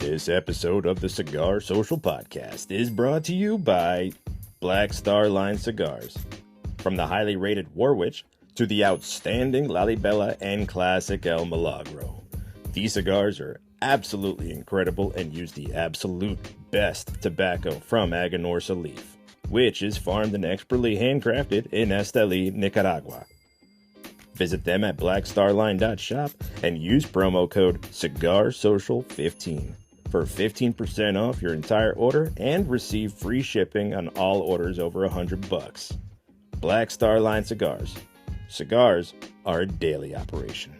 This episode of the Cigar Social Podcast is brought to you by Black Star Line Cigars. From the highly rated Warwich to the outstanding Lalibela and classic El Milagro, these cigars are absolutely incredible and use the absolute best tobacco from Aganorsa leaf, which is farmed and expertly handcrafted in Esteli, Nicaragua. Visit them at blackstarline.shop and use promo code CIGARSOCIAL15 for 15% off your entire order and receive free shipping on all orders over $100. Black Star Line Cigars. Cigars are a daily operation.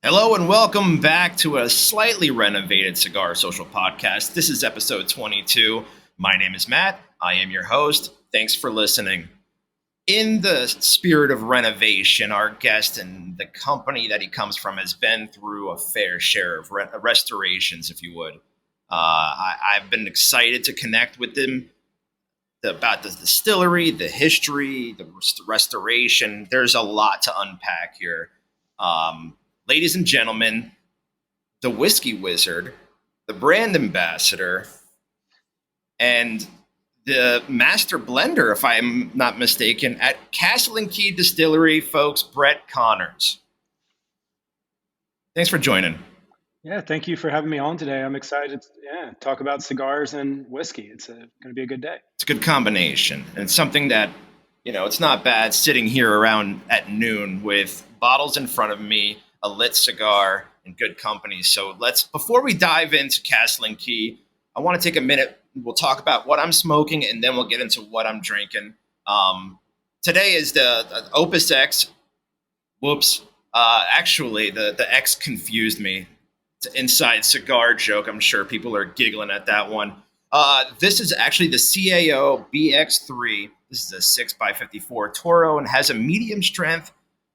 Hello and welcome back to a slightly renovated Cigar Social Podcast. This is episode 22. My name is Matt. I am your host. Thanks for listening. In the spirit of renovation, our guest and the company that he comes from has been through a fair share of restorations, if you would. I've been excited to connect with him about the distillery, the history, the restoration. There's a lot to unpack here. Ladies and gentlemen, the whiskey wizard, the brand ambassador, and the master blender, if I'm not mistaken, at Castle and Key Distillery, folks, Brett Connors. Thanks for joining. Yeah, thank you for having me on today. I'm excited to talk about cigars and whiskey. It's going to be a good day. It's a good combination. And it's something that, it's not bad sitting here around at noon with bottles in front of me, a lit cigar, and good company. So before we dive into Castle and Key, I want to take a minute. We'll talk about what I'm smoking, and then we'll get into what I'm drinking. Today is the Opus X. Whoops. Actually, the X confused me. It's an inside cigar joke. I'm sure people are giggling at that one. This is actually the CAO BX3. This is a 6x54 Toro and has a medium strength.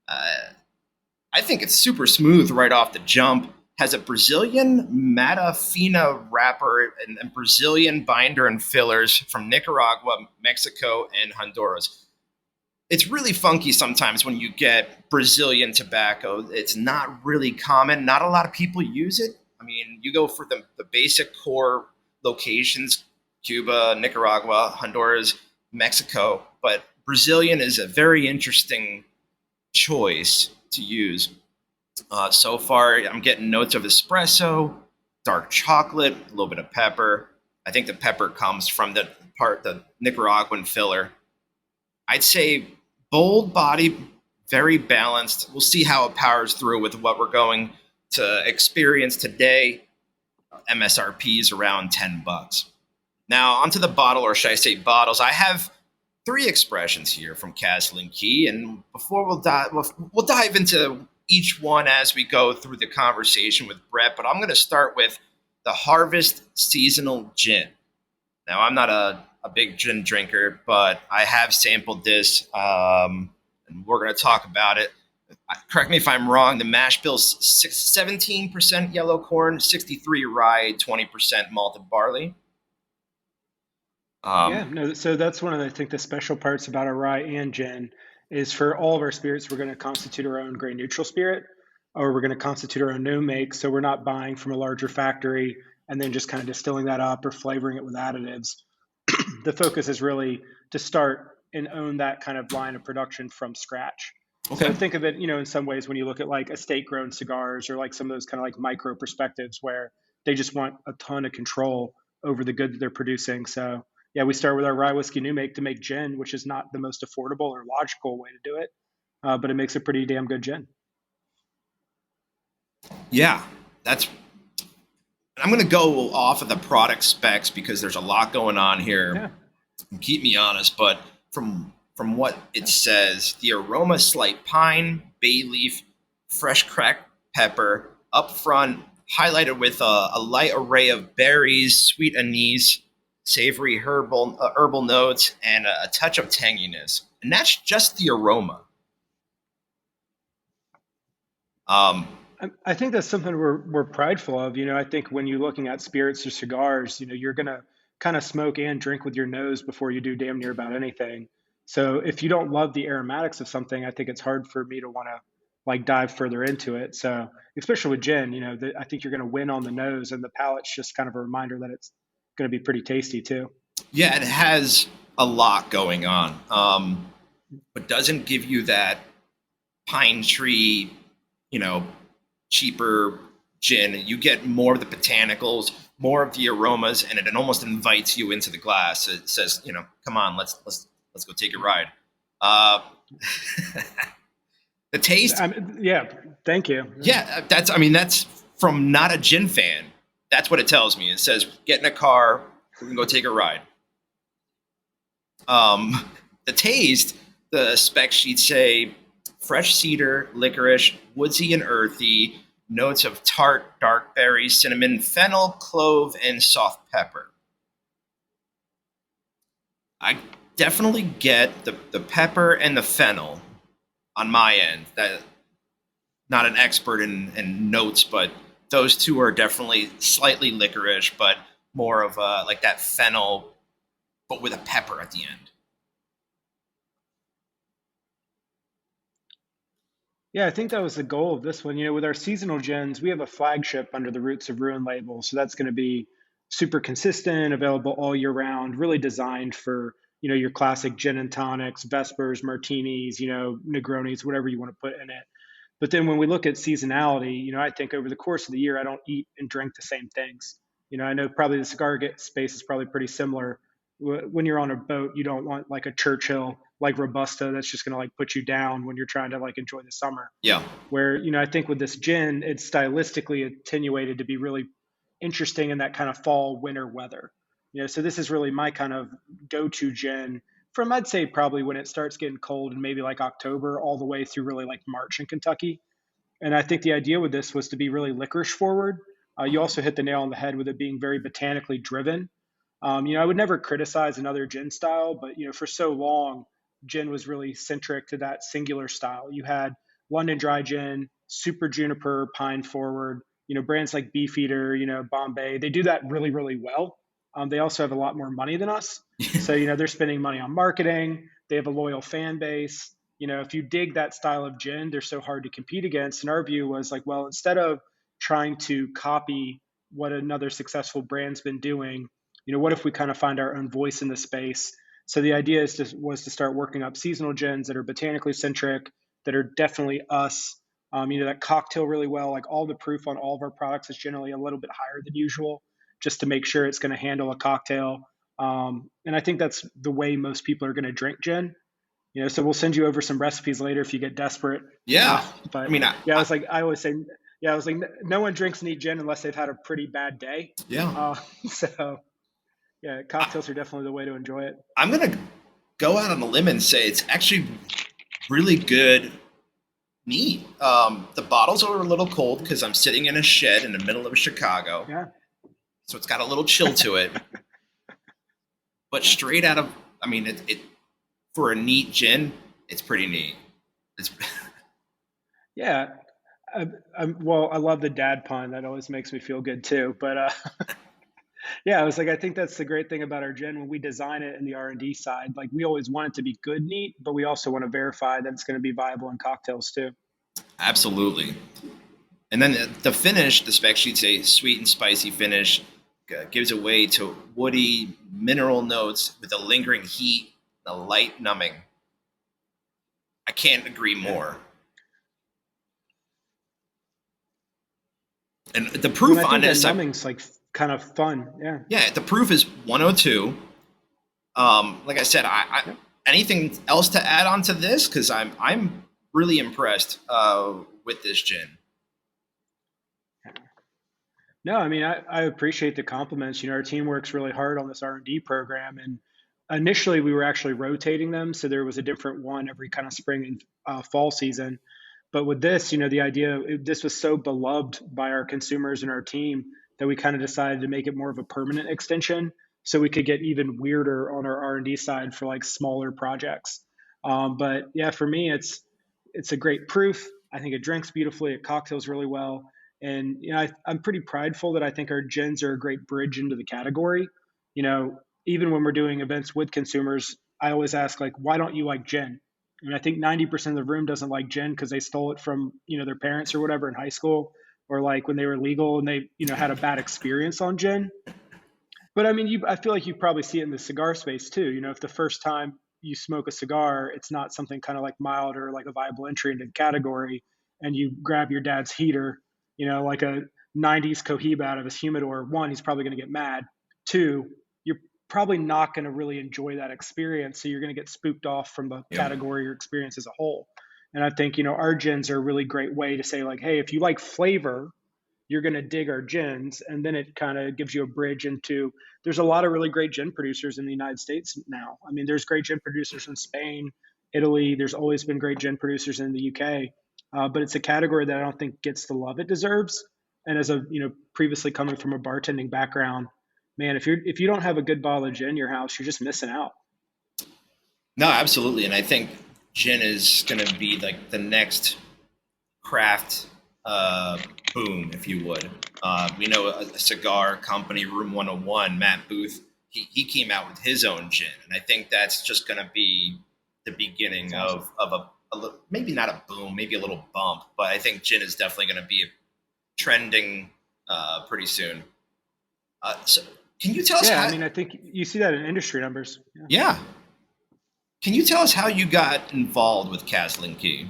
I think it's super smooth right off the jump. Has a Brazilian Matafina wrapper and Brazilian binder and fillers from Nicaragua, Mexico, and Honduras. It's really funky sometimes when you get Brazilian tobacco. It's not really common. Not a lot of people use it. I mean, you go for the basic core locations, Cuba, Nicaragua, Honduras, Mexico, but Brazilian is a very interesting choice to use. So far, I'm getting notes of espresso, dark chocolate, a little bit of pepper. I think the pepper comes from the Nicaraguan filler. I'd say bold body, very balanced. We'll see how it powers through with what we're going to experience today. MSRP is around $10. Now, onto the bottle, or should I say bottles. I have 3 expressions here from Castle and Key, and before we'll dive into each one as we go through the conversation with Brett, but I'm going to start with the Harvest Seasonal Gin. Now, I'm not a big gin drinker, but I have sampled this, and we're going to talk about it. Correct me if I'm wrong. The mash bill's 17% yellow corn, 63 rye, 20% malted barley. So that's one of I think the special parts about a rye and gin is for all of our spirits, we're going to constitute our own grain neutral spirit, or we're going to constitute our own no make. So we're not buying from a larger factory and then just kind of distilling that up or flavoring it with additives. The focus is really to start and own that kind of line of production from scratch. Okay. So think of it, in some ways when you look at like estate grown cigars or like some of those kind of like micro perspectives where they just want a ton of control over the good that they're producing. So yeah, we start with our rye whiskey new make to make gin, which is not the most affordable or logical way to do it, but it makes a pretty damn good gin. Yeah, I'm going to go off of the product specs because there's a lot going on here. Yeah. Keep me honest, but from what it says, the aroma, slight pine, bay leaf, fresh cracked pepper, up front, highlighted with a light array of berries, sweet anise, savory herbal notes, and a touch of tanginess. And that's just the aroma. I think that's something we're prideful of. I think when you're looking at spirits or cigars, you're going to kind of smoke and drink with your nose before you do damn near about anything. So if you don't love the aromatics of something, I think it's hard for me to want like dive further into it. So especially with gin, I think you're going to win on the nose, and the palate's just kind of a reminder that it's going to be pretty tasty too. Yeah, it has a lot going on, but doesn't give you that pine tree, you know, cheaper gin. You get more of the botanicals, more of the aromas, and it almost invites you into the glass. It says, come on, let's go take a ride. Uh, the taste, Yeah, thank you. yeah, that's from not a gin fan. That's what it tells me. It says, get in a car, we can go take a ride. The taste, the spec sheets say fresh cedar, licorice, woodsy and earthy, notes of tart, dark berries, cinnamon, fennel, clove, and soft pepper. I definitely get the pepper and the fennel on my end. That not an expert in notes, but those two are definitely slightly licorice, but more of like that fennel, but with a pepper at the end. Yeah, I think that was the goal of this one. With our seasonal gins, we have a flagship under the Roots of Ruin label. So that's going to be super consistent, available all year round, really designed for, your classic gin and tonics, Vespers, martinis, Negronis, whatever you want to put in it. But then when we look at seasonality, I think over the course of the year, I don't eat and drink the same things. I know probably the cigar space is probably pretty similar. When you're on a boat, you don't want like a Churchill, like Robusta, that's just going to like put you down when you're trying to like enjoy the summer. Yeah. Where, I think with this gin, it's stylistically attenuated to be really interesting in that kind of fall, winter weather. So this is really my kind of go-to gin from, I'd say, probably when it starts getting cold and maybe like October all the way through really like March in Kentucky. And I think the idea with this was to be really licorice forward. You also hit the nail on the head with it being very botanically driven. I would never criticize another gin style, but for so long, gin was really centric to that singular style. You had London Dry Gin, Super Juniper, Pine Forward, brands like Beefeater, Bombay. They do that really, really well. They also have a lot more money than us. So, they're spending money on marketing. They have a loyal fan base. If you dig that style of gin, they're so hard to compete against. And our view was like, well, instead of trying to copy what another successful brand's been doing, what if we kind of find our own voice in the space? So the idea was to start working up seasonal gins that are botanically centric, that are definitely us, that cocktail really well. Like all the proof on all of our products is generally a little bit higher than usual, just to make sure it's going to handle a cocktail. And I think that's the way most people are going to drink gin. So we'll send you over some recipes later if you get desperate. Yeah. But I always say, no one drinks and eat gin unless they've had a pretty bad day. Yeah. So yeah, cocktails are definitely the way to enjoy it. I'm going to go out on a limb and say it's actually really good neat. The bottles are a little cold because I'm sitting in a shed in the middle of Chicago. Yeah. So it's got a little chill to it. But straight out of, it for a neat gin, it's pretty neat. It's Yeah. Well, I love the dad pun. That always makes me feel good too. But yeah, I was like, I think that's the great thing about our gin when we design it in the R&D side. Like we always want it to be good, neat, but we also want to verify that it's going to be viable in cocktails too. Absolutely. And then the finish, the spec sheets say sweet and spicy finish, gives away to woody mineral notes with a lingering heat, a light numbing. I can't agree more. And the proof on this, numbing's like kind of fun. Yeah. Yeah. The proof is 102. Like I said, I anything else to add on to this? Cause I'm really impressed, with this gin. No, I appreciate the compliments. Our team works really hard on this R&D program, and initially we were actually rotating them, so there was a different one every kind of spring and fall season. But with this, the idea, this was so beloved by our consumers and our team that we kind of decided to make it more of a permanent extension, so we could get even weirder on our R&D side for like smaller projects. But yeah, for me, it's a great proof. I think it drinks beautifully. It cocktails really well. And, I'm pretty prideful that I think our gins are a great bridge into the category. Even when we're doing events with consumers, I always ask, like, why don't you like gin? And I think 90% of the room doesn't like gin because they stole it from, their parents or whatever in high school, or like when they were legal and they, had a bad experience on gin. But I mean, I feel like you probably see it in the cigar space too. If the first time you smoke a cigar, it's not something kind of like mild or like a viable entry into the category, and you grab your dad's heater, like a 90s Cohiba out of his humidor, one, he's probably going to get mad. Two, you're probably not going to really enjoy that experience. So you're going to get spooked off from the Yeah. category or experience as a whole. And I think, our gins are a really great way to say, like, hey, if you like flavor, you're going to dig our gins. And then it kind of gives you a bridge into, there's a lot of really great gin producers in the United States now. I mean, there's great gin producers in Spain, Italy. There's always been great gin producers in the UK. But it's a category that I don't think gets the love it deserves. And as a, previously coming from a bartending background, man, if you don't have a good bottle of gin in your house, you're just missing out. No, absolutely. And I think gin is going to be like the next craft boom, if you would. We know a cigar company, Room 101, Matt Booth, he came out with his own gin. And I think that's just going to be the beginning of a maybe not a boom, maybe a little bump, but I think gin is definitely going to be trending pretty soon. So can you tell us I mean, I think you see that in industry numbers. Yeah. Can you tell us how you got involved with Castle and Key?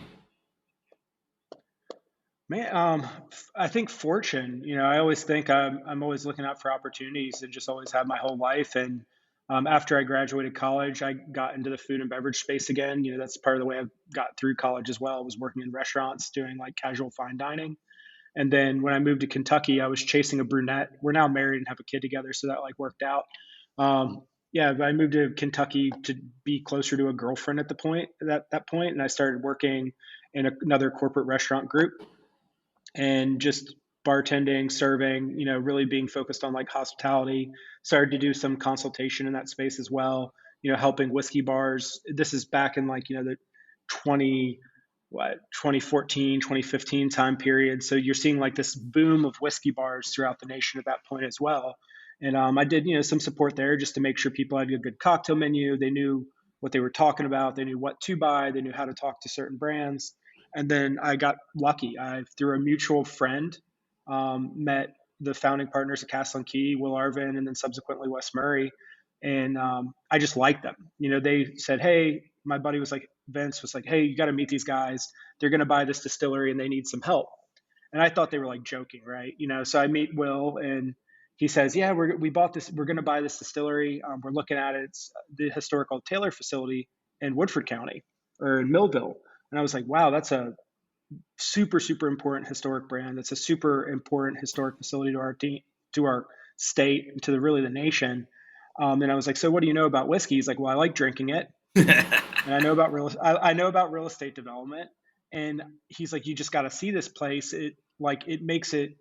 Man, I think fortune. I always think I'm always looking out for opportunities, and just always have my whole life. And after I graduated college, I got into the food and beverage space again. That's part of the way I got through college as well. I was working in restaurants, doing like casual fine dining. And then when I moved to Kentucky, I was chasing a brunette. We're now married and have a kid together, so that like worked out. But I moved to Kentucky to be closer to a girlfriend at that point, and I started working in another corporate restaurant group and just bartending, serving, really being focused on like hospitality. Started to do some consultation in that space as well, helping whiskey bars. This is back in like, the 20, 2014, 2015 time period. So you're seeing like this boom of whiskey bars throughout the nation at that point as well. And I did, some support there just to make sure people had a good cocktail menu. They knew what they were talking about. They knew what to buy. They knew how to talk to certain brands. And then I got lucky. I, through a mutual friend, met the founding partners of Castle and Key, Will Arvin, and then subsequently Wes Murray. And I just liked them. They said, hey, my buddy was like, Vince was like, hey, you got to meet these guys. They're going to buy this distillery and they need some help. And I thought they were like joking, right? So I meet Will and he says, yeah, we bought this. We're going to buy this distillery. We're looking at it. It's the historical Tayler facility in Woodford County or in Millville. And I was like, wow, that's a super, super important historic brand. That's a super important historic facility to our team, to our state, to really the nation. And I was like, so what do you know about whiskey? He's like, well, I like drinking it. And I know about real estate development. And he's like, you just got to see this place. It makes it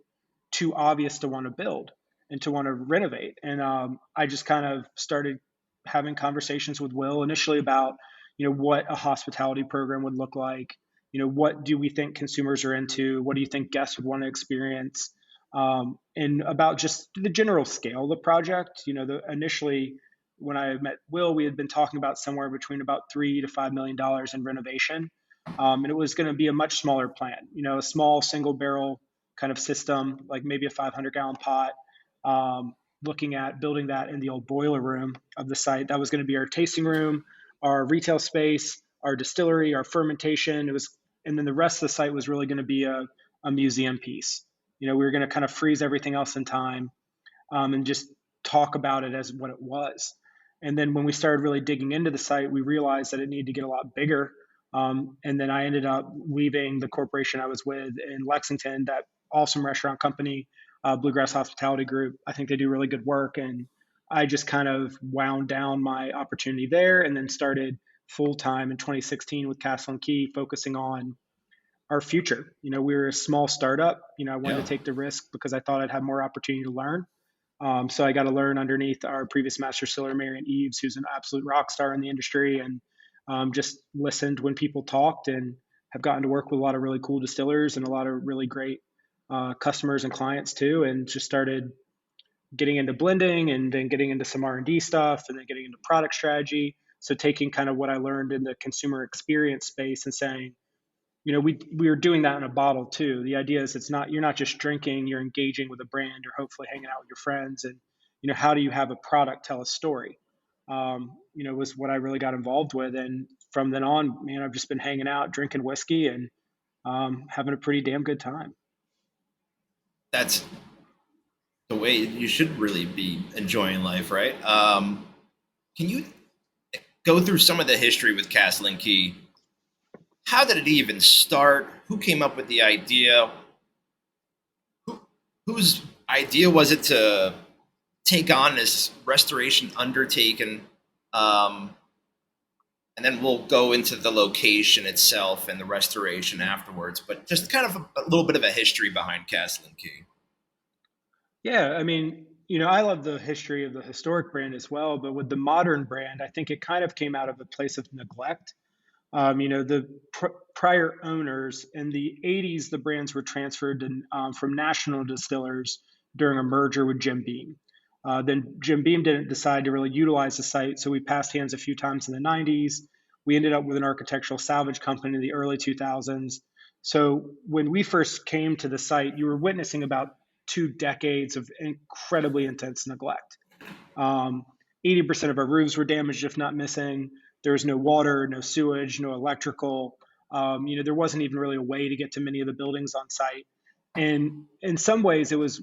too obvious to want to build and to want to renovate. And I just kind of started having conversations with Will initially about, what a hospitality program would look like. What do we think consumers are into? What do you think guests would want to experience? And about just the general scale of the project. Initially when I met Will, we had been talking about somewhere between about $3 to $5 million in renovation. And it was going to be a much smaller plant, a small single barrel kind of system, like maybe a 500-gallon pot. Looking at building that in the old boiler room of the site. That was going to be our tasting room, our retail space, our distillery, our fermentation. And then the rest of the site was really going to be a museum piece. We were going to kind of freeze everything else in time, and just talk about it as what it was. And then when we started really digging into the site, we realized that it needed to get a lot bigger. And then I ended up leaving the corporation I was with in Lexington, that awesome restaurant company, Bluegrass Hospitality Group. I think they do really good work. And I just kind of wound down my opportunity there and then started full-time in 2016 with Castle and Key, focusing on our future. We were a small startup. I wanted to take the risk because I thought I'd have more opportunity to learn. So I got to learn underneath our previous master distiller, Marion Eves, who's an absolute rock star in the industry, and just listened when people talked, and have gotten to work with a lot of really cool distillers and a lot of really great customers and clients too, and just started getting into blending and then getting into some R&D stuff and then getting into product strategy. So taking kind of what I learned in the consumer experience space and saying, we are doing that in a bottle too. The idea is you're not just drinking, you're engaging with a brand or hopefully hanging out with your friends. And, how do you have a product tell a story? Was what I really got involved with. And from then on, man, I've just been hanging out, drinking whiskey and having a pretty damn good time. That's the way you should really be enjoying life, right? Can you go through some of the history with Castle and Key? How did it even start? Who came up with the idea? Whose idea was it to take on this restoration undertaking? And then we'll go into the location itself and the restoration afterwards. But just kind of a little bit of a history behind Castle and Key. Yeah, I mean, I love the history of the historic brand as well, but with the modern brand, I think it kind of came out of a place of neglect. The prior owners in the 80s, the brands were transferred from national distillers during a merger with Jim Beam. Then Jim Beam didn't decide to really utilize the site, so we passed hands a few times in the 90s. We ended up with an architectural salvage company in the early 2000s. So when we first came to the site, you were witnessing about 2 decades of incredibly intense neglect. 80% of our roofs were damaged, if not missing. There was no water, no sewage, no electrical. There wasn't even really a way to get to many of the buildings on site. And in some ways, it was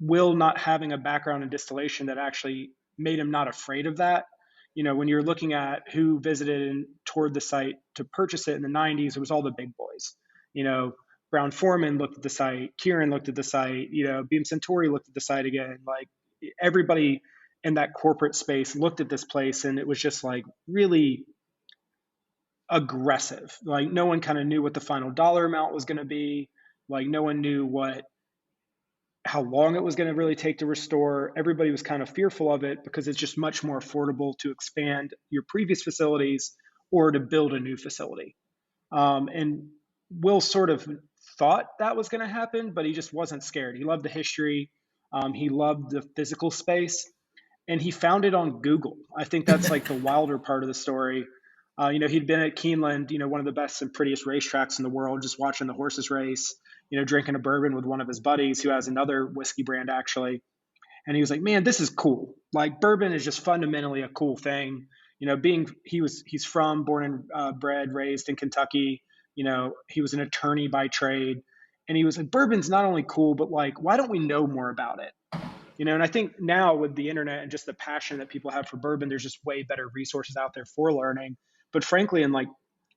Will not having a background in distillation that actually made him not afraid of that. When you're looking at who visited and toured the site to purchase it in the 90s, it was all the big boys. Brown Foreman looked at the site, Kieran looked at the site, Beam Centauri looked at the site again. Like everybody in that corporate space looked at this place, and it was just like really aggressive. Like no one kind of knew what the final dollar amount was going to be. Like no one knew how long it was going to really take to restore. Everybody was kind of fearful of it because it's just much more affordable to expand your previous facilities or to build a new facility. And Will sort of thought that was going to happen, but he just wasn't scared. He loved the history. He loved the physical space, and he found it on Google. I think that's like the wilder part of the story. He'd been at Keeneland, one of the best and prettiest racetracks in the world, just watching the horses race, drinking a bourbon with one of his buddies who has another whiskey brand actually. And he was like, man, this is cool. Like bourbon is just fundamentally a cool thing. He's born and bred, raised in Kentucky. He was an attorney by trade. And he was like, bourbon's not only cool, but like, why don't we know more about it? And I think now with the internet and just the passion that people have for bourbon, there's just way better resources out there for learning. But frankly, in like,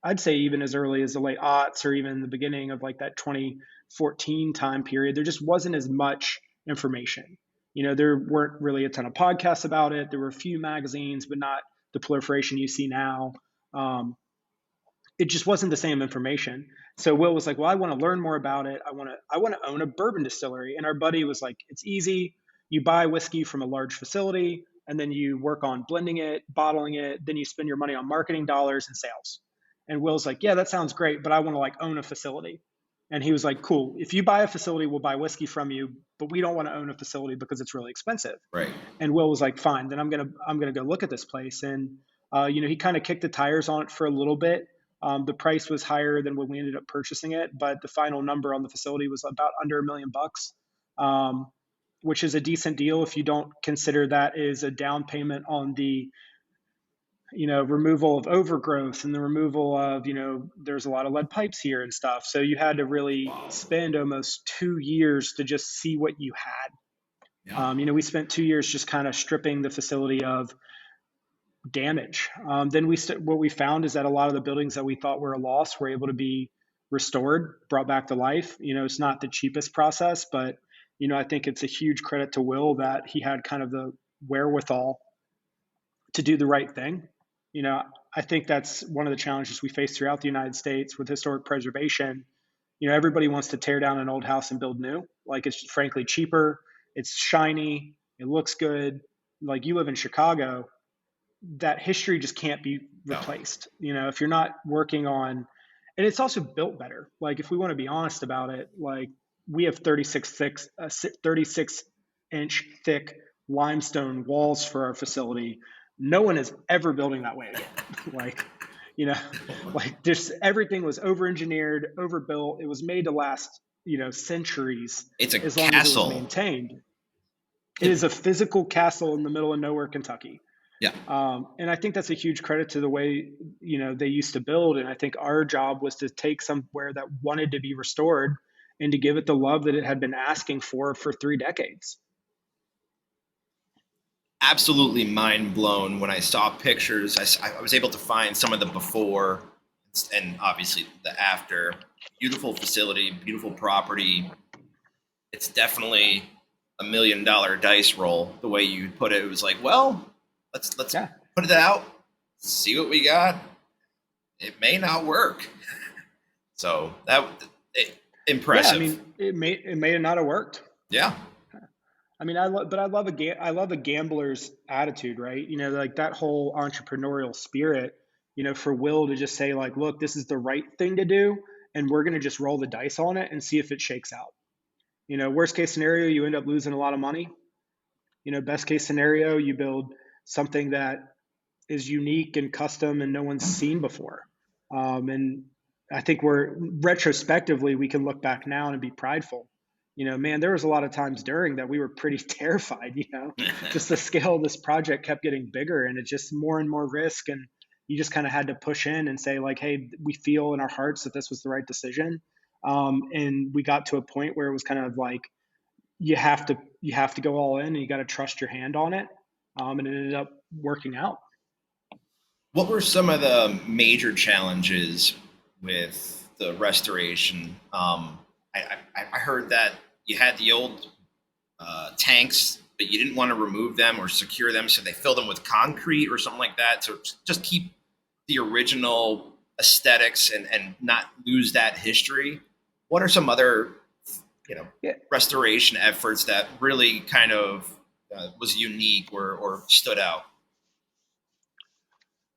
I'd say even as early as the late aughts or even the beginning of like that 2014 time period, there just wasn't as much information. There weren't really a ton of podcasts about it. There were a few magazines, but not the proliferation you see now. It just wasn't the same information. So Will was like, well, I want to learn more about it. I want to own a bourbon distillery. And our buddy was like, it's easy. You buy whiskey from a large facility and then you work on blending it, bottling it. Then you spend your money on marketing dollars and sales. And Will's like, yeah, that sounds great, but I want to like own a facility. And he was like, cool. If you buy a facility, we'll buy whiskey from you, but we don't want to own a facility because it's really expensive. Right. And Will was like, fine, then I'm gonna go look at this place. And he kind of kicked the tires on it for a little bit. The price was higher than when we ended up purchasing it, but the final number on the facility was about under $1 million, which is a decent deal if you don't consider that is a down payment on the removal of overgrowth and the removal of, there's a lot of lead pipes here and stuff. So you had to really spend almost 2 years to just see what you had. Yeah. We spent 2 years just kind of stripping the facility of damage. Then what we found is that a lot of the buildings that we thought were a loss were able to be restored, brought back to life. It's not the cheapest process, but, I think it's a huge credit to Will that he had kind of the wherewithal to do the right thing. I think that's one of the challenges we face throughout the United States with historic preservation. Everybody wants to tear down an old house and build new. Like it's frankly cheaper. It's shiny. It looks good. Like you live in Chicago, that history just can't be replaced. No. If you're not working on, and it's also built better. Like if we want to be honest about it, like we have 36-inch thick limestone walls for our facility. No one is ever building that way again. Like, you know, like just everything was over-engineered, overbuilt. It was made to last, centuries It's a as long as it was castle. maintained. It is a physical castle in the middle of nowhere, Kentucky. Yeah. And I think that's a huge credit to the way, they used to build. And I think our job was to take somewhere that wanted to be restored and to give it the love that it had been asking for 3 decades. Absolutely mind blown when I saw pictures. I was able to find some of the before and obviously the after. Beautiful facility, beautiful property. It's definitely $1 million dice roll. The way you put it, it was like, well, let's Yeah. put it out, see what we got. It may not work. So impressive. Yeah, I mean, it may not have worked. Yeah. I mean, I love a gambler's attitude, right? Like that whole entrepreneurial spirit. For Will to just say like, look, this is the right thing to do, and we're going to just roll the dice on it and see if it shakes out. Worst case scenario, you end up losing a lot of money. Best case scenario, you build something that is unique and custom and no one's seen before. And I think retrospectively, we can look back now and be prideful. Man, there was a lot of times during that we were pretty terrified, just the scale of this project kept getting bigger and it's just more and more risk. And you just kind of had to push in and say like, hey, we feel in our hearts that this was the right decision. And we got to a point where it was kind of like, you have to go all in and you got to trust your hand on it. And it ended up working out. What were some of the major challenges with the restoration? I heard that you had the old tanks, but you didn't want to remove them or secure them, so they filled them with concrete or something like that to just keep the original aesthetics and not lose that history. What are some other, restoration efforts that really kind of was unique or stood out?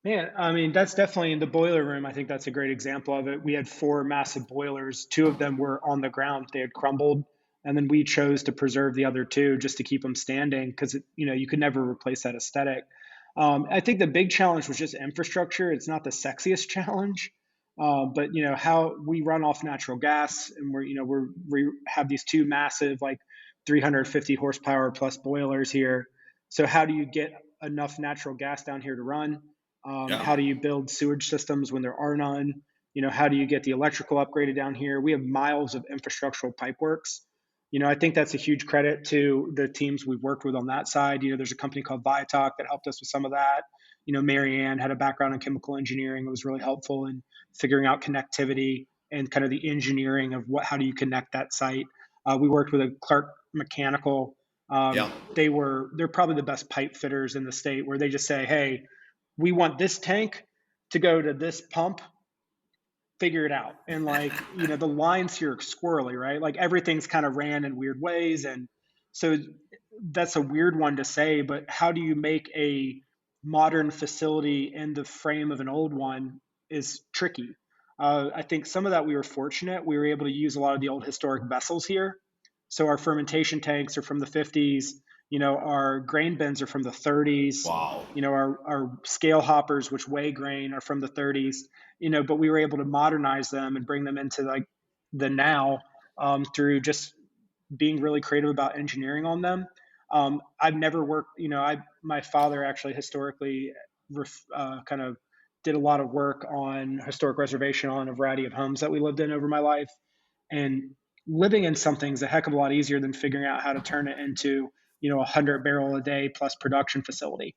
Man, I mean, that's definitely in the boiler room. I think that's a great example of it. We had 4 massive boilers. 2 of them were on the ground. They had crumbled. And then we chose to preserve the other 2 just to keep them standing because, you could never replace that aesthetic. I think the big challenge was just infrastructure. It's not the sexiest challenge, but, how we run off natural gas and we have these 2 massive, like 350 horsepower plus boilers here. So how do you get enough natural gas down here to run? Yeah. How do you build sewage systems when there are none? How do you get the electrical upgraded down here? We have miles of infrastructural pipe works. I think that's a huge credit to the teams we've worked with on that side. There's a company called Viatok that helped us with some of that. Marianne had a background in chemical engineering. It was really helpful in figuring out connectivity and kind of the engineering of how do you connect that site. We worked with a Clark Mechanical. Yeah. They're probably the best pipe fitters in the state, where they just say, hey, we want this tank to go to this pump, figure it out. And like, the lines here are squirrely, right? Like everything's kind of ran in weird ways. And so that's a weird one to say, but how do you make a modern facility in the frame of an old one is tricky. I think some of that we were fortunate. We were able to use a lot of the old historic vessels here. So our fermentation tanks are from the 50s. Our grain bins are from the 30s. Wow. Our scale hoppers, which weigh grain, are from the 30s. But we were able to modernize them and bring them into like the now through just being really creative about engineering on them. I've never worked. My father actually historically kind of did a lot of work on historic reservation on a variety of homes that we lived in over my life, and living in something's a heck of a lot easier than figuring out how to turn it into 100 barrel a day plus production facility.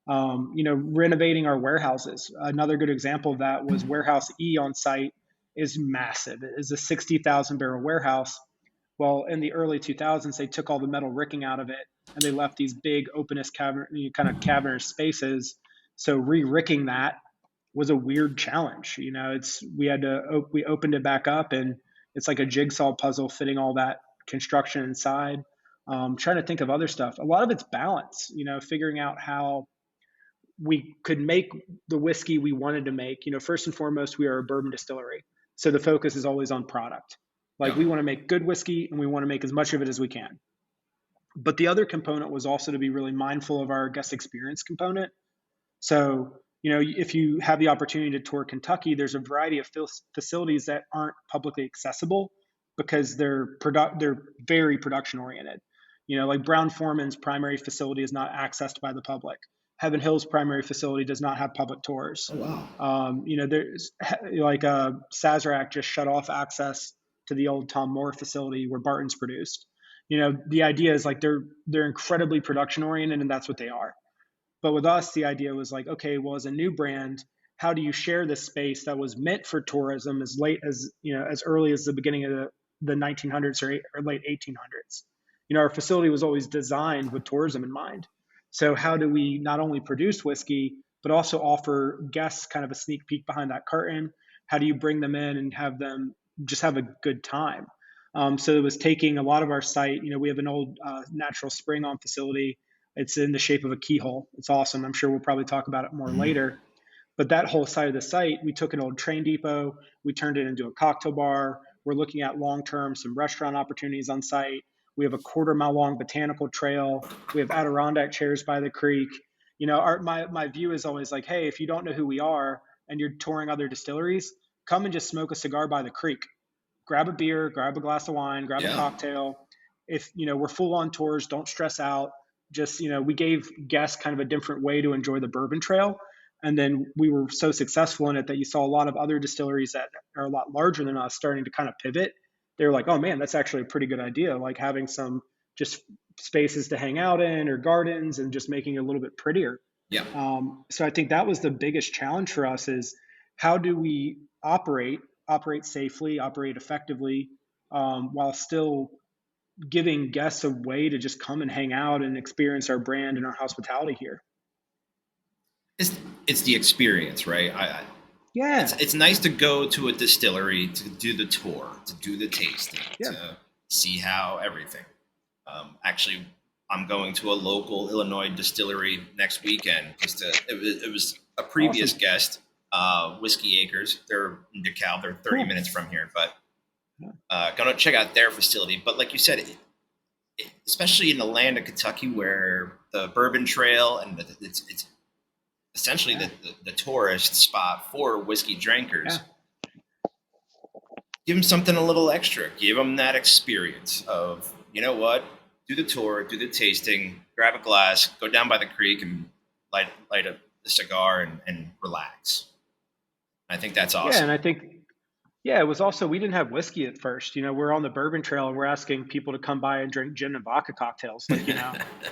Renovating our warehouses. Another good example of that was Warehouse E on site is massive. It is a 60,000 barrel warehouse. Well, in the early 2000s, they took all the metal ricking out of it and they left these big openness kind of cavernous spaces. So re-ricking that was a weird challenge. We opened it back up and it's like a jigsaw puzzle fitting all that construction inside. Trying to think of other stuff. A lot of it's balance, figuring out how we could make the whiskey we wanted to make. First and foremost, we are a bourbon distillery. So the focus is always on product. Like we want to make good whiskey and we want to make as much of it as we can. But the other component was also to be really mindful of our guest experience component. So, if you have the opportunity to tour Kentucky, there's a variety of facilities that aren't publicly accessible because they're very production oriented. Like Brown-Forman's primary facility is not accessed by the public. Heaven Hill's primary facility does not have public tours. Oh, wow. There's like Sazerac just shut off access to the old Tom Moore facility where Barton's produced. The idea is like they're incredibly production oriented, and that's what they are. But with us, the idea was like, okay, well, as a new brand, how do you share this space that was meant for tourism as late as, as early as the beginning of the 1900s or late 1800s? Our facility was always designed with tourism in mind. So how do we not only produce whiskey, but also offer guests kind of a sneak peek behind that curtain? How do you bring them in and have them just have a good time? So it was taking a lot of our site. We have an old natural spring on facility. It's in the shape of a keyhole. It's awesome. I'm sure we'll probably talk about it more later. But that whole side of the site, we took an old train depot, we turned it into a cocktail bar. We're looking at long-term some restaurant opportunities on site. We have a 1/4 mile long botanical trail. We have Adirondack chairs by the creek. My view is always like, hey, if you don't know who we are and you're touring other distilleries, come and just smoke a cigar by the creek. Grab a beer, grab a glass of wine, grab a cocktail. If we're full on tours, don't stress out. Just we gave guests kind of a different way to enjoy the bourbon trail. And then we were so successful in it that you saw a lot of other distilleries that are a lot larger than us starting to kind of pivot. They were like, oh man, that's actually a pretty good idea. Like having some just spaces to hang out in or gardens and just making it a little bit prettier. Yeah. So I think that was the biggest challenge for us is how do we operate safely, operate effectively, while still giving guests a way to just come and hang out and experience our brand and our hospitality here. It's the experience, right? Yeah. It's nice to go to a distillery to do the tour, to do the tasting, to see how everything. Actually, I'm going to a local Illinois distillery next weekend. It was a previous guest, Whiskey Acres. They're in DeKalb. They're 30 minutes from here, but going to check out their facility. But like you said, especially in the land of Kentucky, where the Bourbon Trail and it's essentially the tourist spot for whiskey drinkers. Yeah. Give them something a little extra. Give them that experience of, you know what, do the tour, do the tasting, grab a glass, go down by the creek and light a cigar and relax. I think that's awesome. Yeah, and I think, it was also, we didn't have whiskey at first. We're on the Bourbon Trail and we're asking people to come by and drink gin and vodka cocktails. Like,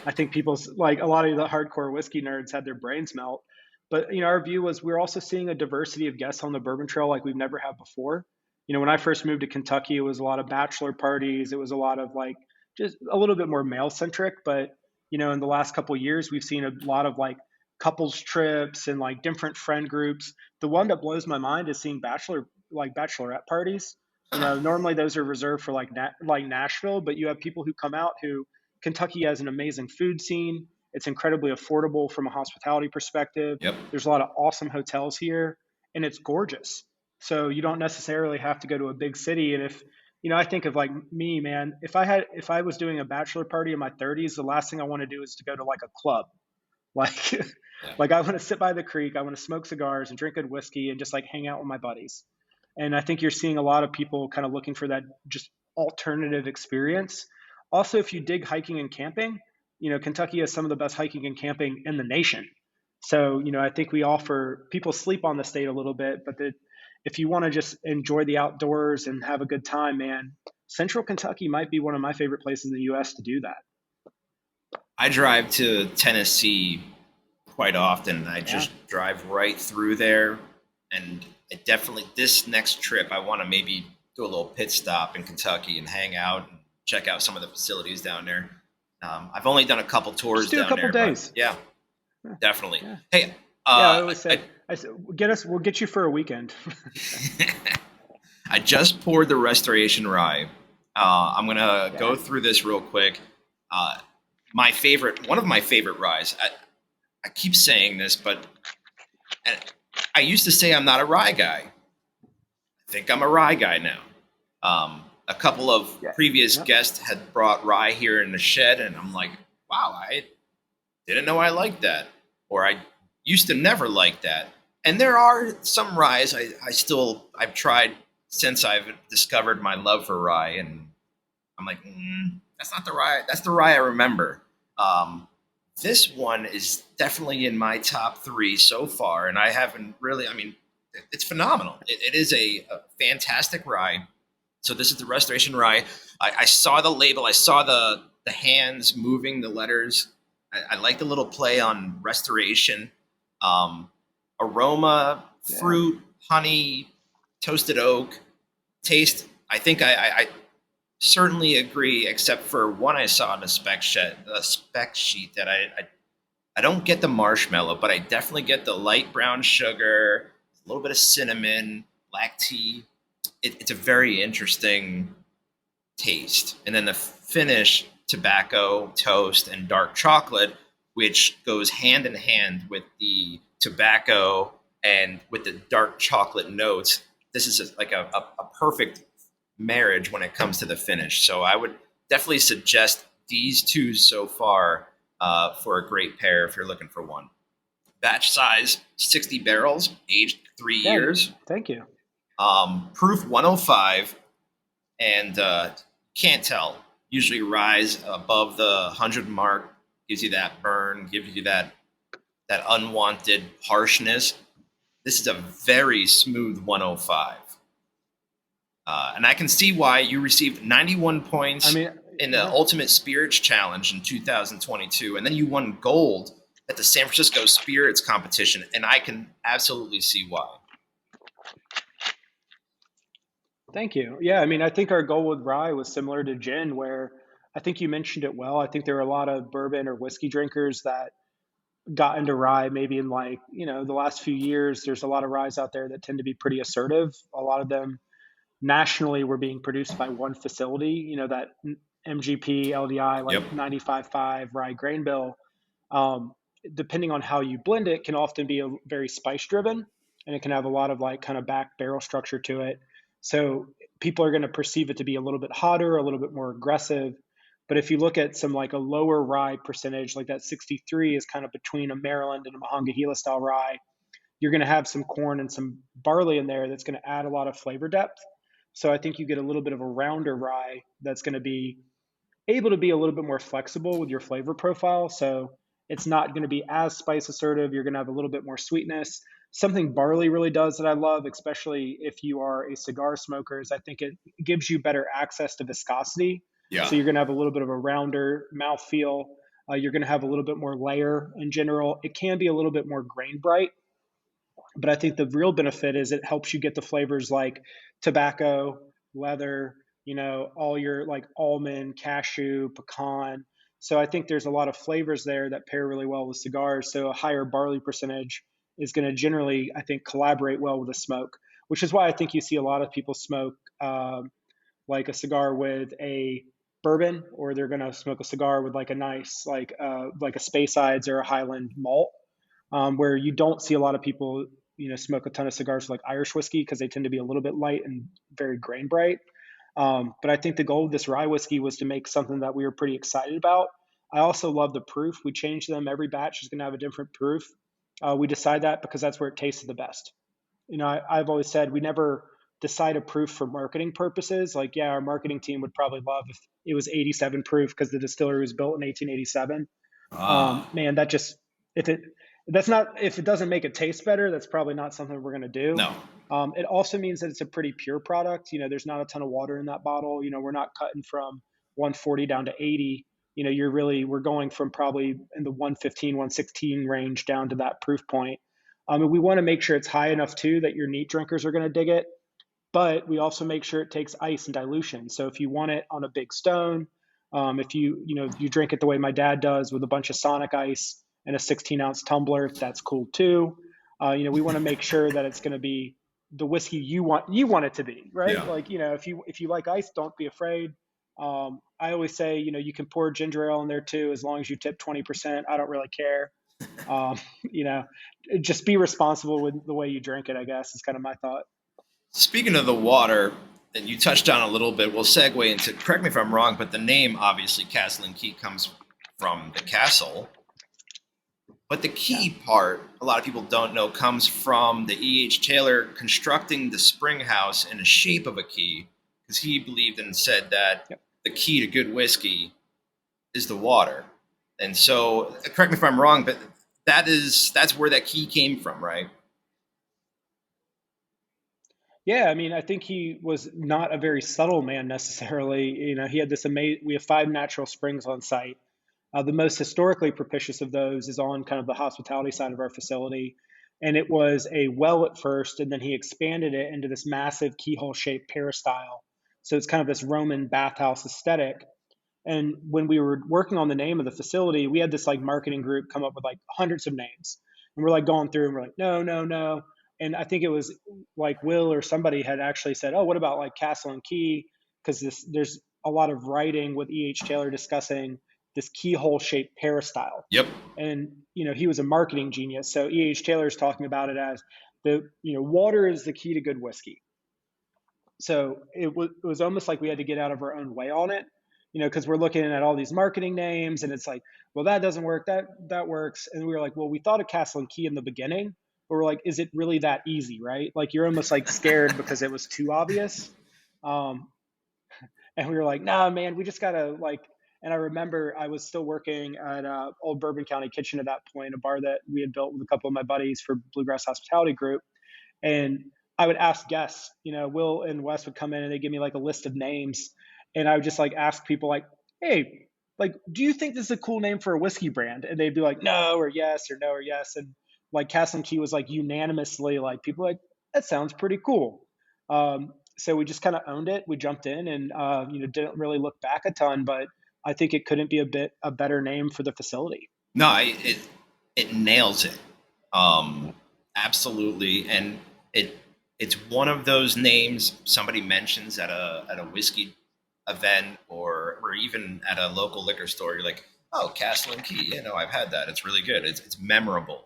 I think people's, like a lot of the hardcore whiskey nerds had their brains melt. But, our view was we're also seeing a diversity of guests on the Bourbon Trail like we've never had before. When I first moved to Kentucky, it was a lot of bachelor parties. It was a lot of like just a little bit more male centric. But, in the last couple of years, we've seen a lot of like couples trips and like different friend groups. The one that blows my mind is seeing bachelorette parties. Normally those are reserved for like Nashville, but you have people who come out who Kentucky has an amazing food scene. It's incredibly affordable from a hospitality perspective. Yep. There's a lot of awesome hotels here and it's gorgeous. So you don't necessarily have to go to a big city. And if, I think of like me, man, if I was doing a bachelor party in my 30s, the last thing I want to do is to go to like a club. Like, like I want to sit by the creek. I want to smoke cigars and drink good whiskey and just like hang out with my buddies. And I think you're seeing a lot of people kind of looking for that just alternative experience. Also, if you dig hiking and camping, Kentucky has some of the best hiking and camping in the nation. So, I think we offer, people sleep on the state a little bit, but if you want to just enjoy the outdoors and have a good time, man, Central Kentucky might be one of my favorite places in the U.S. to do that. I drive to Tennessee quite often. I just drive right through there. And it definitely, this next trip, I want to maybe do a little pit stop in Kentucky and hang out and check out some of the facilities down there. I've only done a couple tours down there. Just do a couple days. Yeah, definitely. Yeah. Hey, I always say, we'll get you for a weekend. I just poured the Restoration Rye. I'm going to go through this real quick. One of my favorite ryes. I keep saying this, but I used to say I'm not a rye guy. I think I'm a rye guy now. A couple of previous guests had brought rye here in the shed, and I'm like, wow, I didn't know I liked that. Or I Used to never like that. And there are some ryes I've tried since I've discovered my love for rye, and I'm like, that's not the rye. That's the rye I remember. Um, this one is definitely in my top three so far, and I haven't really. I mean, it's phenomenal. It is a fantastic rye. So this is the Restoration Rye. I saw the label. I saw the hands moving the letters. I like the little play on restoration. Um, Aroma, fruit, honey, toasted oak, taste. I think I certainly agree, except for one I saw in the spec sheet that I don't get the marshmallow, but I definitely get the light brown sugar, a little bit of cinnamon, black tea. It's a very interesting taste. And then the finish, tobacco, toast, and dark chocolate, which goes hand in hand with the tobacco and with the dark chocolate notes. This is like a perfect marriage when it comes to the finish. So I would definitely suggest these two so far for a great pair if you're looking for one. Batch size, 60 barrels, aged 3 years. Thank you. Proof 105, and can't tell. Usually rise above the 100 mark, gives you that burn, gives you that unwanted harshness. This is a very smooth 105. And I can see why you received 91 points in the Ultimate Spirits Challenge in 2022, and then you won gold at the San Francisco Spirits Competition, and I can absolutely see why. Thank you. Yeah, I mean, I think our goal with rye was similar to gin, where I think you mentioned it well. I think there were a lot of bourbon or whiskey drinkers that got into rye maybe in the last few years. There's a lot of ryes out there that tend to be pretty assertive. A lot of them nationally were being produced by one facility, that MGP, LDI, 95.5 rye grain bill. Depending on how you blend it, can often be a very spice driven, and it can have a lot of kind of back barrel structure to it. So people are going to perceive it to be a little bit hotter, a little bit more aggressive. But if you look at some a lower rye percentage, like that 63 is kind of between a Maryland and a Monongahela style rye, you're going to have some corn and some barley in there that's going to add a lot of flavor depth. So I think you get a little bit of a rounder rye that's going to be able to be a little bit more flexible with your flavor profile. So it's not going to be as spice assertive. You're going to have a little bit more sweetness. Something barley really does that I love, especially if you are a cigar smoker, is I think it gives you better access to viscosity. Yeah. So you're going to have a little bit of a rounder mouthfeel. You're going to have a little bit more layer in general. It can be a little bit more grain bright, but I think the real benefit is it helps you get the flavors like tobacco, leather, all your almond, cashew, pecan. So I think there's a lot of flavors there that pair really well with cigars. So a higher barley percentage is going to generally, I think, collaborate well with the smoke, which is why I think you see a lot of people smoke like a cigar with a bourbon, or they're going to smoke a cigar with a nice, like a Speyside or a Highland malt, where you don't see a lot of people, smoke a ton of cigars like Irish whiskey, because they tend to be a little bit light and very grain bright. But I think the goal of this rye whiskey was to make something that we were pretty excited about. I also love the proof. We changed them. Every batch is going to have a different proof. We decide that because that's where it tasted the best. I've always said we never decide a proof for marketing purposes. Our marketing team would probably love if it was 87 proof because the distillery was built in 1887. Man, that just, if it doesn't make it taste better, that's probably not something we're going to do. No. It also means that it's a pretty pure product. There's not a ton of water in that bottle. We're not cutting from 140 down to 80. We're going from probably in the 115, 116 range down to that proof point. And we want to make sure it's high enough too that your neat drinkers are going to dig it. But we also make sure it takes ice and dilution. So if you want it on a big stone, if you drink it the way my dad does with a bunch of Sonic ice and a 16-ounce tumbler, that's cool too. We want to make sure that it's going to be the whiskey you want it to be, right? Yeah. If you like ice, don't be afraid. I always say, you can pour ginger ale in there too, as long as you tip 20%. I don't really care. Just be responsible with the way you drink it, I guess, is kind of my thought. Speaking of the water, and you touched on a little bit, we'll segue into, correct me if I'm wrong, but the name, obviously, Castle and Key comes from the castle. But the Yeah. key part, a lot of people don't know, comes from the E.H. Taylor constructing the spring house in the shape of a key, because he believed and said that Yep. the key to good whiskey is the water. And so, correct me if I'm wrong, but that's where that key came from, right? Yeah, I mean, I think he was not a very subtle man necessarily. He had this amazing. We have 5 natural springs on site. The most historically propitious of those is on kind of the hospitality side of our facility, and it was a well at first, and then he expanded it into this massive keyhole-shaped peristyle. So it's kind of this Roman bathhouse aesthetic. And when we were working on the name of the facility, we had this like marketing group come up with like hundreds of names. And we're like going through and we're like, no, no, no. And I think it was like Will or somebody had actually said, oh, what about like Castle and Key? Because there's a lot of writing with E.H. Taylor discussing this keyhole shaped peristyle. Yep. And, he was a marketing genius. So E.H. Taylor is talking about it as water is the key to good whiskey. So it was almost like we had to get out of our own way on it, because we're looking at all these marketing names, and it's like, well, that doesn't work, that works, and we were like, well, we thought of Castle and Key in the beginning, but we're like, is it really that easy, right? Like you're almost like scared because it was too obvious, um, and we were like, nah, man, we just gotta like. And I remember I was still working at Old Bourbon County Kitchen at that point, a bar that we had built with a couple of my buddies for Bluegrass Hospitality Group, and I would ask guests, Will and Wes would come in and they give me like a list of names. And I would just like ask people like, hey, like, do you think this is a cool name for a whiskey brand? And they'd be like, no, or yes, or no, or yes. And like Castle and Key was like unanimously like people like, that sounds pretty cool. So we just kind of owned it. We jumped in and, didn't really look back a ton, but I think it couldn't be a better name for the facility. No, it nails it. Absolutely, and it it's one of those names somebody mentions at a whiskey event or even at a local liquor store. You're like, oh, Castle and Key. I've had that. It's really good. It's memorable.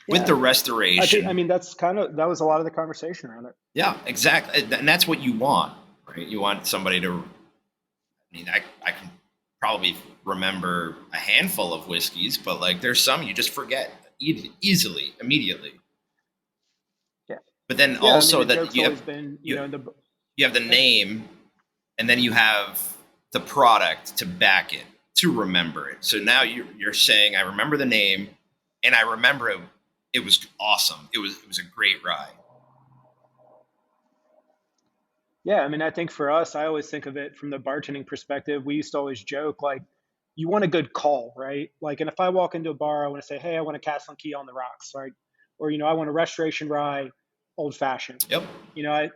With Yeah. the I restoration, mean, that was a lot of the conversation around it. yeah, exactly, and that's what you want, right? You want somebody to. I mean, I can probably remember a handful of whiskeys, but like there's some you just forget easily, immediately. Yeah. But then Yeah. I mean, also the that joke's always been, you have the name, and then you have the product to back it to remember it. So now you're saying I remember the name, and I remember it. It was awesome. It was a great ride. yeah. I mean, I think for us, I always think of it from the bartending perspective. We used to always joke like, you want a good call, right? Like, and if I walk into a bar, I want to say, hey, I want a Castle and Key on the rocks, right? Or, I want a restoration rye, old fashioned. Yep.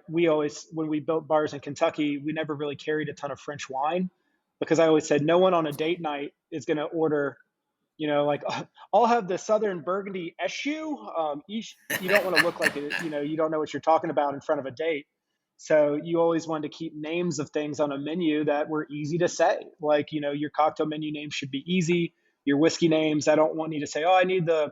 We always, when we built bars in Kentucky, we never really carried a ton of French wine because I always said no one on a date night is going to order, like I'll have the Southern Burgundy issue. You don't want to look like it, you don't know what you're talking about in front of a date. So you always wanted to keep names of things on a menu that were easy to say. Like, your cocktail menu name should be easy. Your whiskey names, I don't want you to say, oh, I need the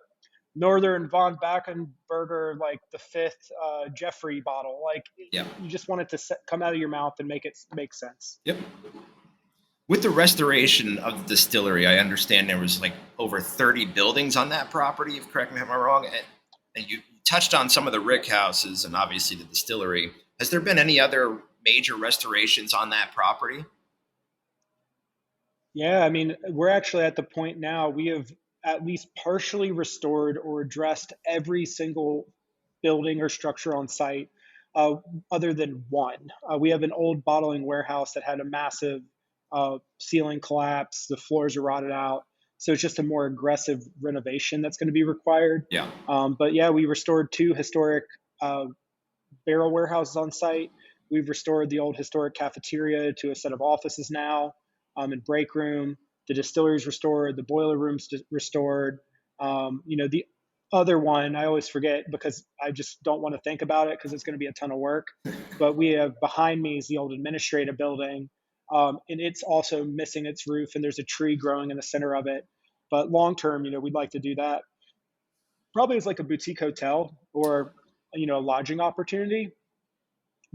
Northern Von Backenberger, like the fifth Jeffrey bottle. Like Yep. you just want it to come out of your mouth and make it make sense. Yep. With the restoration of the distillery, I understand there was like over 30 buildings on that property. If correct me if I'm wrong, and you touched on some of the rick houses and obviously the distillery. Has there been any other major restorations on that property? Yeah, I mean, we're actually at the point now we have at least partially restored or addressed every single building or structure on site, uh, other than one. We have an old bottling warehouse that had a massive ceiling collapse. The floors are rotted out. So it's just a more aggressive renovation that's going to be required. Yeah. But yeah, we restored 2 historic uh, barrel warehouses on site. We've restored the old historic cafeteria to a set of offices now, and break room. The distillery is restored. The boiler room's restored. The other one I always forget because I just don't want to think about it because it's going to be a ton of work. But we have behind me is the old administrative building, and it's also missing its roof, and there's a tree growing in the center of it. But long term, we'd like to do that probably as like a boutique hotel or a lodging opportunity.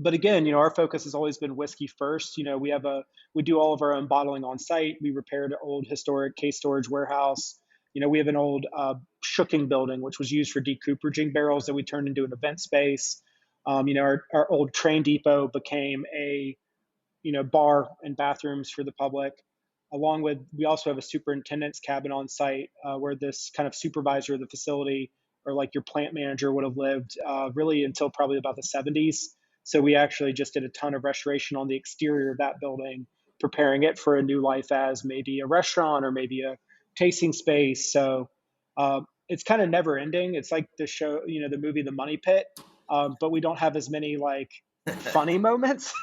But again, our focus has always been whiskey first. We do all of our own bottling on site. We repaired an old historic case storage warehouse. We have an old shooking building, which was used for decooperaging barrels that we turned into an event space. Our old train depot became a bar and bathrooms for the public. Along with, we also have a superintendent's cabin on site where this kind of supervisor of the facility, or like your plant manager, would have lived really until probably about the 70s. So we actually just did a ton of restoration on the exterior of that building, preparing it for a new life as maybe a restaurant or maybe a tasting space. So it's kind of never ending. It's like the show, the movie The Money Pit, but we don't have as many like funny moments.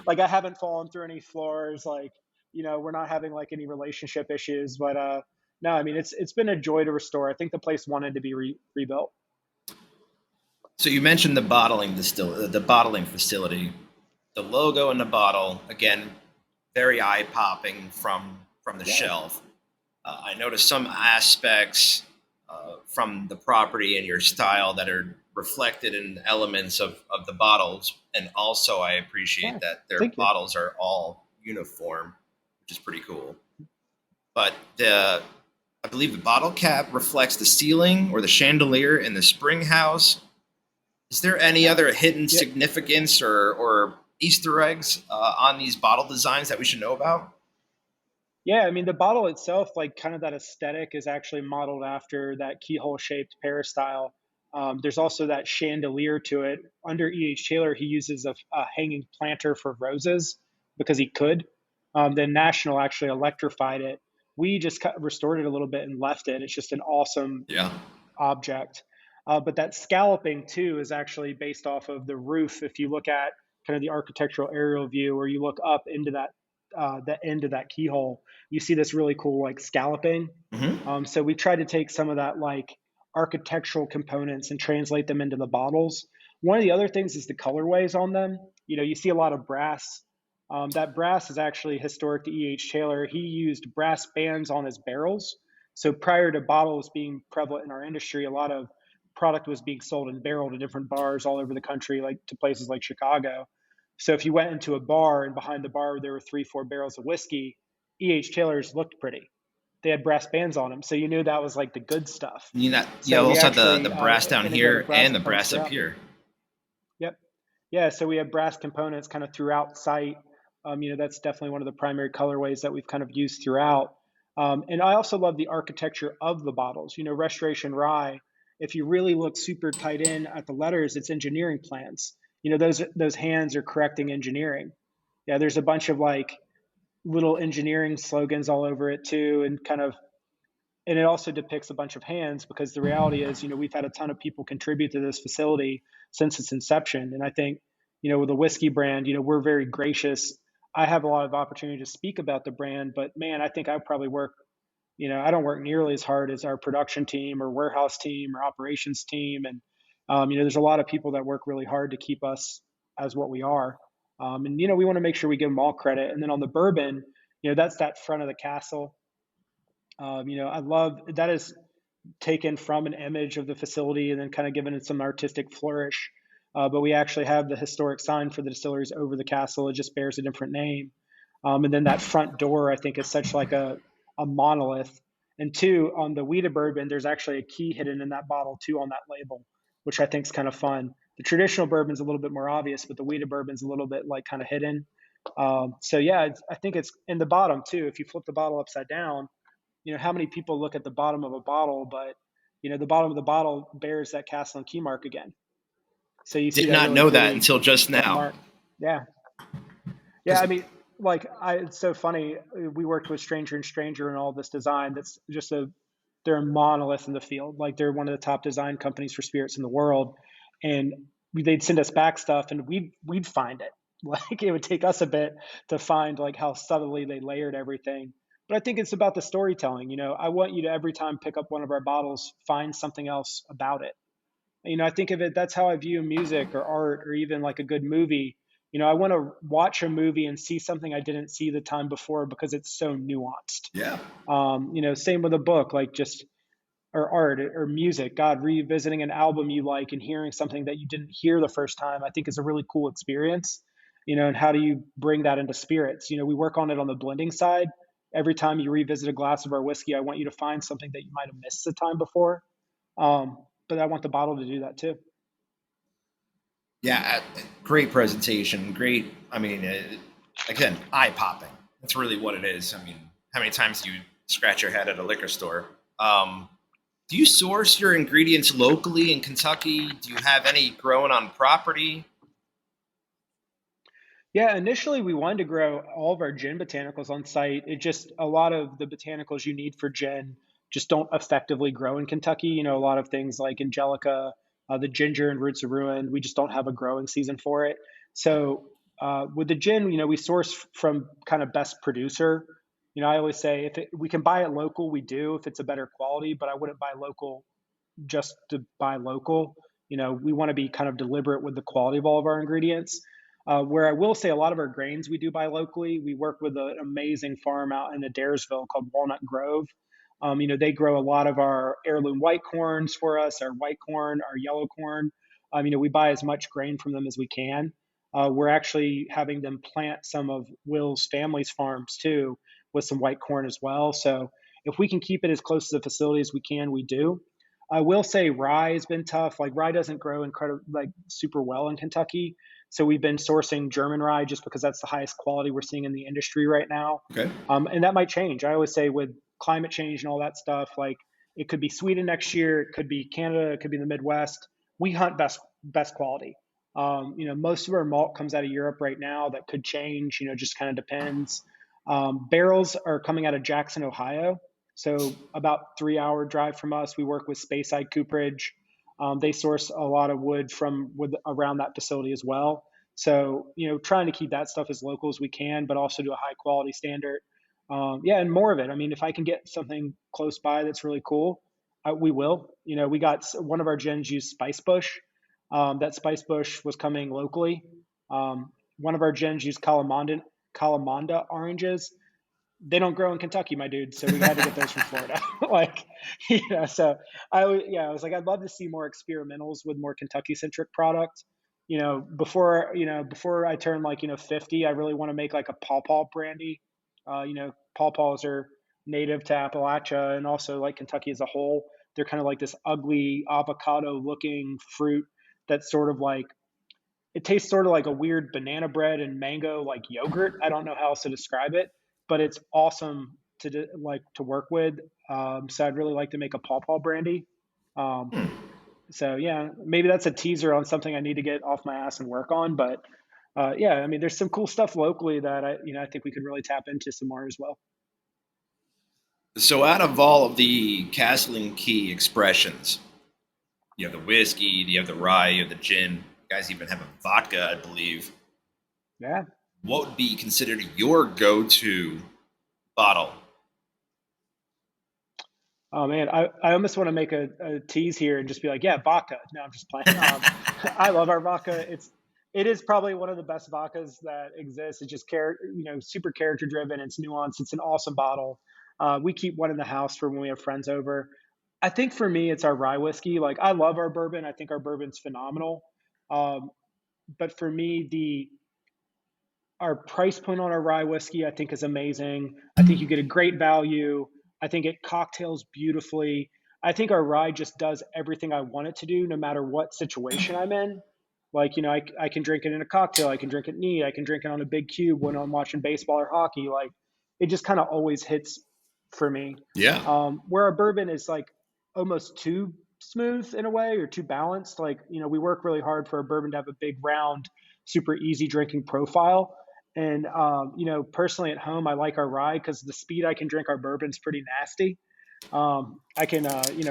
Like I haven't fallen through any floors. Like, we're not having like any relationship issues, but no, I mean, it's been a joy to restore. I think the place wanted to be rebuilt. So you mentioned the bottling facility, the logo in the bottle, again, very eye popping from the shelf. I noticed some aspects from the property and your style that are reflected in elements of the bottles. And also I appreciate that their bottles are all uniform, which is pretty cool. But I believe the bottle cap reflects the ceiling or the chandelier in the spring house. Is there any other hidden significance or Easter eggs on these bottle designs that we should know about? Yeah, I mean, the bottle itself, like kind of that aesthetic, is actually modeled after that keyhole shaped peristyle. There's also that chandelier to it. Under E.H. Taylor, he uses a hanging planter for roses because he could. Then National actually electrified it. We just restored it a little bit and left it. It's just an awesome object. But that scalloping too is actually based off of the roof. If you look at kind of the architectural aerial view, or you look up into the end of that keyhole, you see this really cool like scalloping. So we tried to take some of that like architectural components and translate them into the bottles. One of the other things is the colorways on them. You see a lot of brass. That brass is actually historic to E.H. Taylor. He used brass bands on his barrels. So prior to bottles being prevalent in our industry, a lot of product was being sold in barrel to different bars all over the country, like to places like Chicago. So if you went into a bar and behind the bar there were 3-4 barrels of whiskey, E.H. Taylor's looked pretty. They had brass bands on them, so you knew that was like the good stuff. You also had the brass down here and the brass up here. Yep. Yeah, so we have brass components kind of throughout site. That's definitely one of the primary colorways that we've kind of used throughout. And I also love the architecture of the bottles. Restoration rye, if you really look super tight in at the letters, it's engineering plans. Those hands are correcting engineering. Yeah, there's a bunch of like little engineering slogans all over it too, and it also depicts a bunch of hands, because the reality is, we've had a ton of people contribute to this facility since its inception. And I think, with the whiskey brand, we're very gracious. I have a lot of opportunity to speak about the brand, but man, I think I probably work, I don't work nearly as hard as our production team or warehouse team or operations team. And, there's a lot of people that work really hard to keep us as what we are. And, we want to make sure we give them all credit. And then on the bourbon, that's that front of the castle. I love that is taken from an image of the facility and then kind of given it some artistic flourish. But we actually have the historic sign for the distilleries over the castle. It just bears a different name. And then that front door, I think, is such like a monolith. And two, on the Wheated bourbon, there's actually a key hidden in that bottle too on that label, which I think is kind of fun. The traditional bourbon's a little bit more obvious, but the Wheated bourbon's a little bit like kind of hidden. So yeah, I think it's in the bottom too. If you flip the bottle upside down, how many people look at the bottom of a bottle, but the bottom of the bottle bears that Castle and Key mark again. So you see, did not know that until just now. Mark. Yeah. I mean, it's so funny. We worked with Stranger and Stranger and all this design. That's just they're a monolith in the field. Like they're one of the top design companies for spirits in the world. And they'd send us back stuff and we'd find it. Like it would take us a bit to find like how subtly they layered everything. But I think it's about the storytelling. I want you to every time pick up one of our bottles, find something else about it. I think of it, that's how I view music or art or even like a good movie. I want to watch a movie and see something I didn't see the time before because it's so nuanced. Yeah. Same with a book, like just or art or music. God, revisiting an album you like and hearing something that you didn't hear the first time, I think is a really cool experience. And how do you bring that into spirits? We work on it on the blending side. Every time you revisit a glass of our whiskey, I want you to find something that you might have missed the time before. But I want the bottle to do that too. Yeah, great presentation. Great. I mean, again, eye popping. That's really what it is. I mean, how many times do you scratch your head at a liquor store? Do you source your ingredients locally in Kentucky? Do you have any growing on property? Yeah, initially we wanted to grow all of our gin botanicals on site. It just, a lot of the botanicals you need for gin just don't effectively grow in Kentucky. A lot of things like Angelica, the ginger and roots of ruin, we just don't have a growing season for it. So with the gin, we source from kind of best producer. I always say we can buy it local, we do if it's a better quality, but I wouldn't buy local just to buy local. We want to be kind of deliberate with the quality of all of our ingredients. Where I will say a lot of our grains we do buy locally. We work with an amazing farm out in Adairsville called Walnut Grove. They grow a lot of our heirloom white corns for us, our white corn, our yellow corn. We buy as much grain from them as we can. We're actually having them plant some of Will's family's farms too with some white corn as well. So if we can keep it as close to the facility as we can, we do. I will say rye has been tough. Like rye doesn't grow super well in Kentucky. So we've been sourcing German rye just because that's the highest quality we're seeing in the industry right now. Okay. And that might change. I always say with climate change and all that stuff, like it could be Sweden next year, it could be Canada, it could be the Midwest. We hunt best quality. Most of our malt comes out of Europe right now. That could change. Just kind of depends. Barrels are coming out of Jackson, Ohio. So about 3-hour drive from us. We work with Speyside Cooperage. They source a lot of wood from around that facility as well. So, trying to keep that stuff as local as we can, but also to a high quality standard. And more of it. I mean, if I can get something close by that's really cool, we will. We got one of our gins used Spice Bush. That Spice Bush was coming locally. One of our gins used Kalamanda oranges. They don't grow in Kentucky, my dude. So we had to get those from Florida. So I was like, I'd love to see more experimentals with more Kentucky centric product. Before I turn 50, I really want to make like a pawpaw brandy. Pawpaws are native to Appalachia and also like Kentucky as a whole. They're kind of like this ugly avocado looking fruit that's sort of like, it tastes sort of like a weird banana bread and mango like yogurt. I don't know how else to describe it, but it's awesome to work with. So I'd really like to make a pawpaw brandy. So yeah, maybe that's a teaser on something I need to get off my ass and work on. But I mean, there's some cool stuff locally that I think we could really tap into some more as well. So out of all of the Castle and Key expressions, you have the whiskey, you have the rye, you have the gin. You guys even have a vodka, I believe. Yeah. What would be considered your go-to bottle? Oh man, I almost want to make a tease here and just be like, yeah, vodka. No, I'm just playing. I love our vodka. It is probably one of the best vodkas that exists. It's just super character driven. It's nuanced. It's an awesome bottle. We keep one in the house for when we have friends over. I think for me, it's our rye whiskey. Like I love our bourbon. I think our bourbon's phenomenal. But for me, our price point on our rye whiskey, I think is amazing. I think you get a great value. I think it cocktails beautifully. I think our rye just does everything I want it to do, no matter what situation I'm in. Like, I can drink it in a cocktail. I can drink it neat. I can drink it on a big cube when I'm watching baseball or hockey. Like, it just kind of always hits for me. Yeah. Where our bourbon is like almost too smooth in a way or too balanced. Like, we work really hard for our bourbon to have a big round, super easy drinking profile. And, personally at home, I like our rye because the speed I can drink our bourbon is pretty nasty. I can,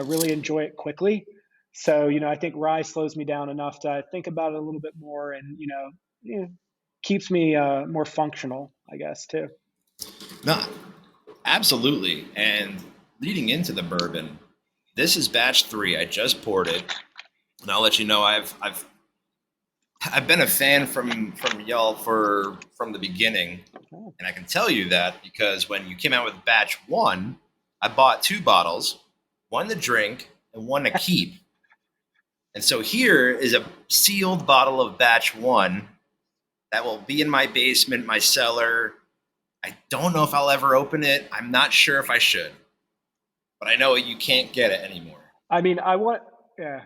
really enjoy it quickly. So, I think rye slows me down enough to think about it a little bit more and, keeps me more functional, I guess, too. No, absolutely. And leading into the bourbon, this is batch 3. I just poured it, and I'll let you know I've been a fan from y'all from the beginning, and I can tell you that because when you came out with batch 1, I bought 2 bottles, one to drink and one to keep. And so here is a sealed bottle of batch one that will be in my basement, my cellar. I don't know if I'll ever open it. I'm not sure if I should, but I know you can't get it anymore. I mean, yeah,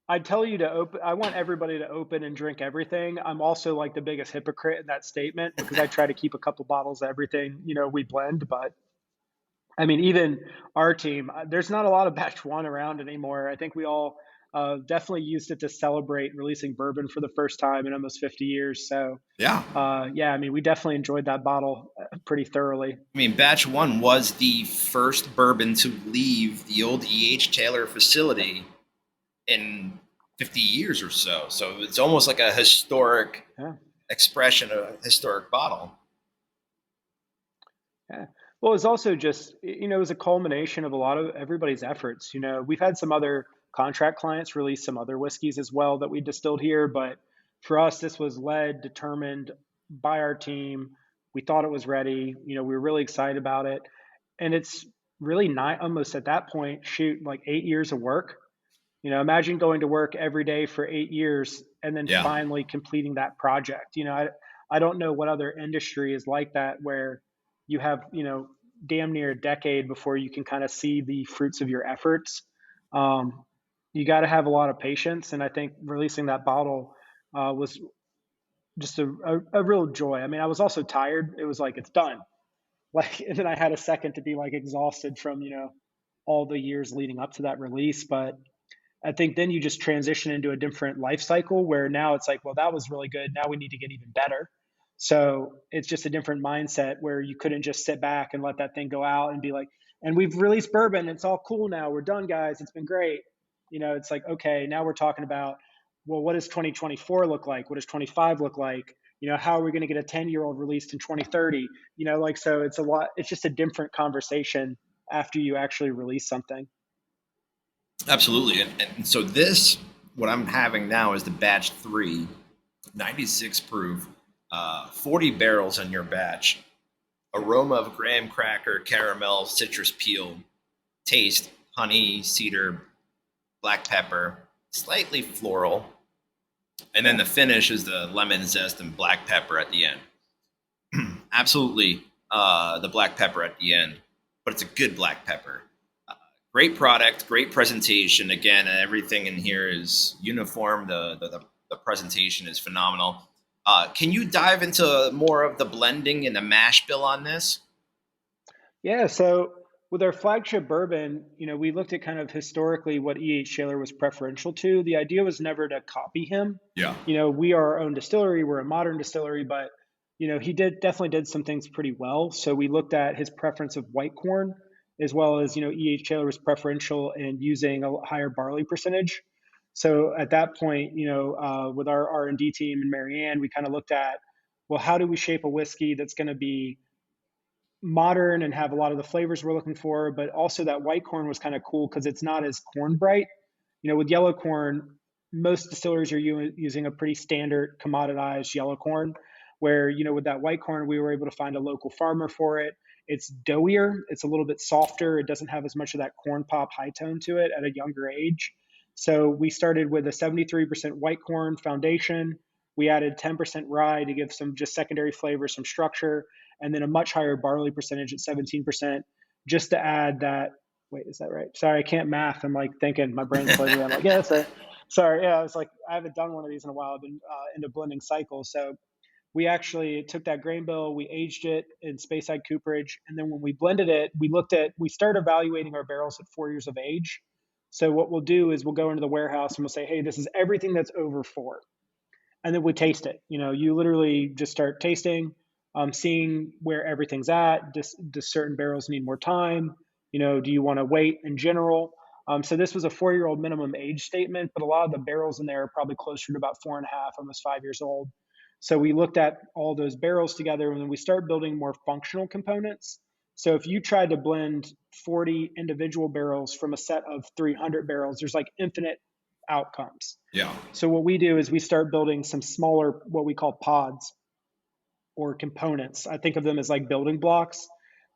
I'd tell you to open, I want everybody to open and drink everything. I'm also like the biggest hypocrite in that statement because I try to keep a couple bottles of everything, we blend. But I mean, even our team, there's not a lot of batch one around anymore. I think we all definitely used it to celebrate releasing bourbon for the first time in almost 50 years. So, Yeah. yeah, I mean, we definitely enjoyed that bottle pretty thoroughly. I mean, batch one was the first bourbon to leave the old E.H. Taylor facility in 50 years or so. So it's almost like a historic expression of a historic bottle. Yeah. Well, it's also just, it was a culmination of a lot of everybody's efforts. We've had some other contract clients release some other whiskeys as well that we distilled here, but for us, this was led, determined by our team. We thought it was ready. We were really excited about it. And it's really not almost at that point, shoot, like 8 years of work. Imagine going to work every day for 8 years and then finally completing that project. I don't know what other industry is like that where you have, damn near a decade before you can kind of see the fruits of your efforts. You got to have a lot of patience. And I think releasing that bottle was just a real joy. I mean, I was also tired. It was like, it's done. And then I had a second to be like exhausted from, all the years leading up to that release. But I think then you just transition into a different life cycle where now it's like, well, that was really good. Now we need to get even better. So it's just a different mindset where you couldn't just sit back and let that thing go out and be like, and we've released bourbon. It's all cool now. We're done, guys. It's been great. It's like, okay, now we're talking about, well, what does 2024 look like? What does 25 look like? How are we going to get a 10-year-old released in 2030? So it's a lot. It's just a different conversation after you actually release something. Absolutely. And so this, what I'm having now is the batch 3, 96 proof, 40 barrels in your batch. Aroma of graham cracker, caramel, citrus peel. Taste, honey, cedar, black pepper, slightly floral. And then the finish is the lemon zest and black pepper at the end. Absolutely the black pepper at the end, but it's a good black pepper. Great product, great presentation. Again, everything in here is uniform. The presentation is phenomenal. Can you dive into more of the blending and the mash bill on this? Yeah, so with our flagship bourbon, we looked at kind of historically what E.H. Taylor was preferential to. The idea was never to copy him. Yeah. We are our own distillery. We're a modern distillery, but, he definitely did some things pretty well. So we looked at his preference of white corn, as well as, E.H. Taylor was preferential in using a higher barley percentage. So at that point, with our R&D team and Marianne, we kind of looked at, well, how do we shape a whiskey that's going to be modern and have a lot of the flavors we're looking for, but also that white corn was kind of cool because it's not as corn bright. With yellow corn, most distilleries are using a pretty standard commoditized yellow corn, where, with that white corn, we were able to find a local farmer for it. It's doughier. It's a little bit softer. It doesn't have as much of that corn pop high tone to it at a younger age. So we started with a 73% white corn foundation. We added 10% rye to give some just secondary flavor, some structure, and then a much higher barley percentage at 17%, just to add that. Wait, is that right? Sorry, I can't math. I'm like thinking, my brain's floating. I'm like, yeah, that's it. Sorry, yeah, I was like, I haven't done one of these in a while. I've been into blending cycles. So we actually took that grain bill, we aged it in Speyside cooperage, and then when we blended it, we started evaluating our barrels at 4 years of age. So what we'll do is we'll go into the warehouse and we'll say, hey, this is everything that's over 4. And then we taste it. You literally just start tasting, seeing where everything's at. Do certain barrels need more time? Do you want to wait in general? So this was a 4-year-old minimum age statement, but a lot of the barrels in there are probably closer to about 4.5, almost 5 years old. So we looked at all those barrels together, and then we start building more functional components. So if you tried to blend 40 individual barrels from a set of 300 barrels, there's like infinite outcomes. Yeah. So what we do is we start building some smaller, what we call pods or components. I think of them as like building blocks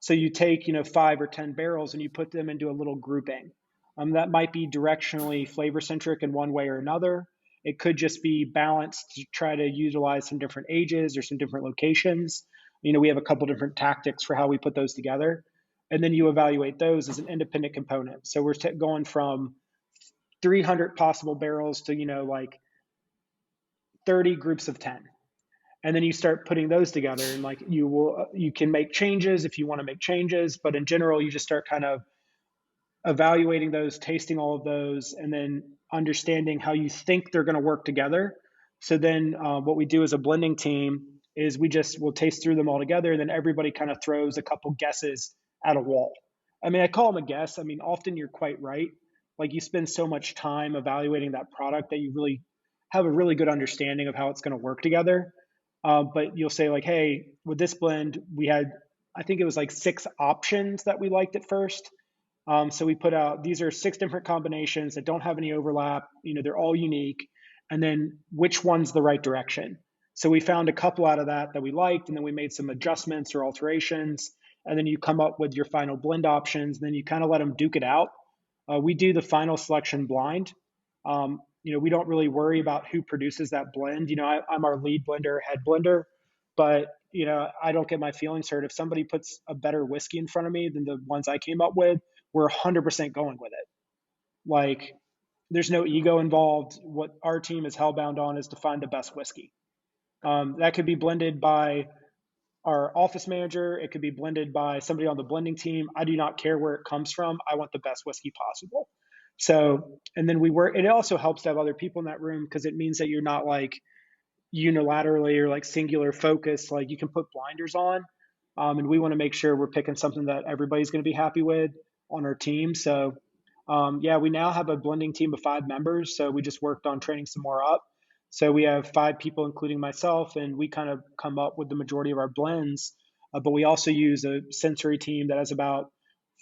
So you take, 5 or 10 barrels and you put them into a little grouping. That might be directionally flavor centric in one way or another. It could just be balanced to try to utilize some different ages or some different locations. We have a couple different tactics for how we put those together. And then you evaluate those as an independent component. So we're going from 300 possible barrels to, like 30 groups of 10. And then you start putting those together, and like you can make changes if you want to make changes, but in general, you just start kind of evaluating those, tasting all of those, and then understanding how you think they're going to work together. So then what we do as a blending team is we'll taste through them all together, and then everybody kind of throws a couple guesses at a wall. I mean, I call them a guess. I mean, often you're quite right. Like you spend so much time evaluating that product that you really have a really good understanding of how it's going to work together. But you'll say like, hey, with this blend, we had, I think it was like 6 options that we liked at first. So we put out, these are 6 different combinations that don't have any overlap. They're all unique. And then which one's the right direction? So we found a couple out of that we liked, and then we made some adjustments or alterations. And then you come up with your final blend options. And then you kind of let them duke it out. We do the final selection blind. We don't really worry about who produces that blend. I'm our lead blender, head blender, but I don't get my feelings hurt. If somebody puts a better whiskey in front of me than the ones I came up with, we're 100% going with it. Like, there's no ego involved. What our team is hellbound on is to find the best whiskey. That could be blended by our office manager. It could be blended by somebody on the blending team. I do not care where it comes from. I want the best whiskey possible. So, and then it also helps to have other people in that room, because it means that you're not like unilaterally or like singular focused. Like you can put blinders on. And we want to make sure we're picking something that everybody's going to be happy with on our team. So, we now have a blending team of 5 members. So we just worked on training some more up. So we have 5 people, including myself, and we kind of come up with the majority of our blends. But we also use a sensory team that has about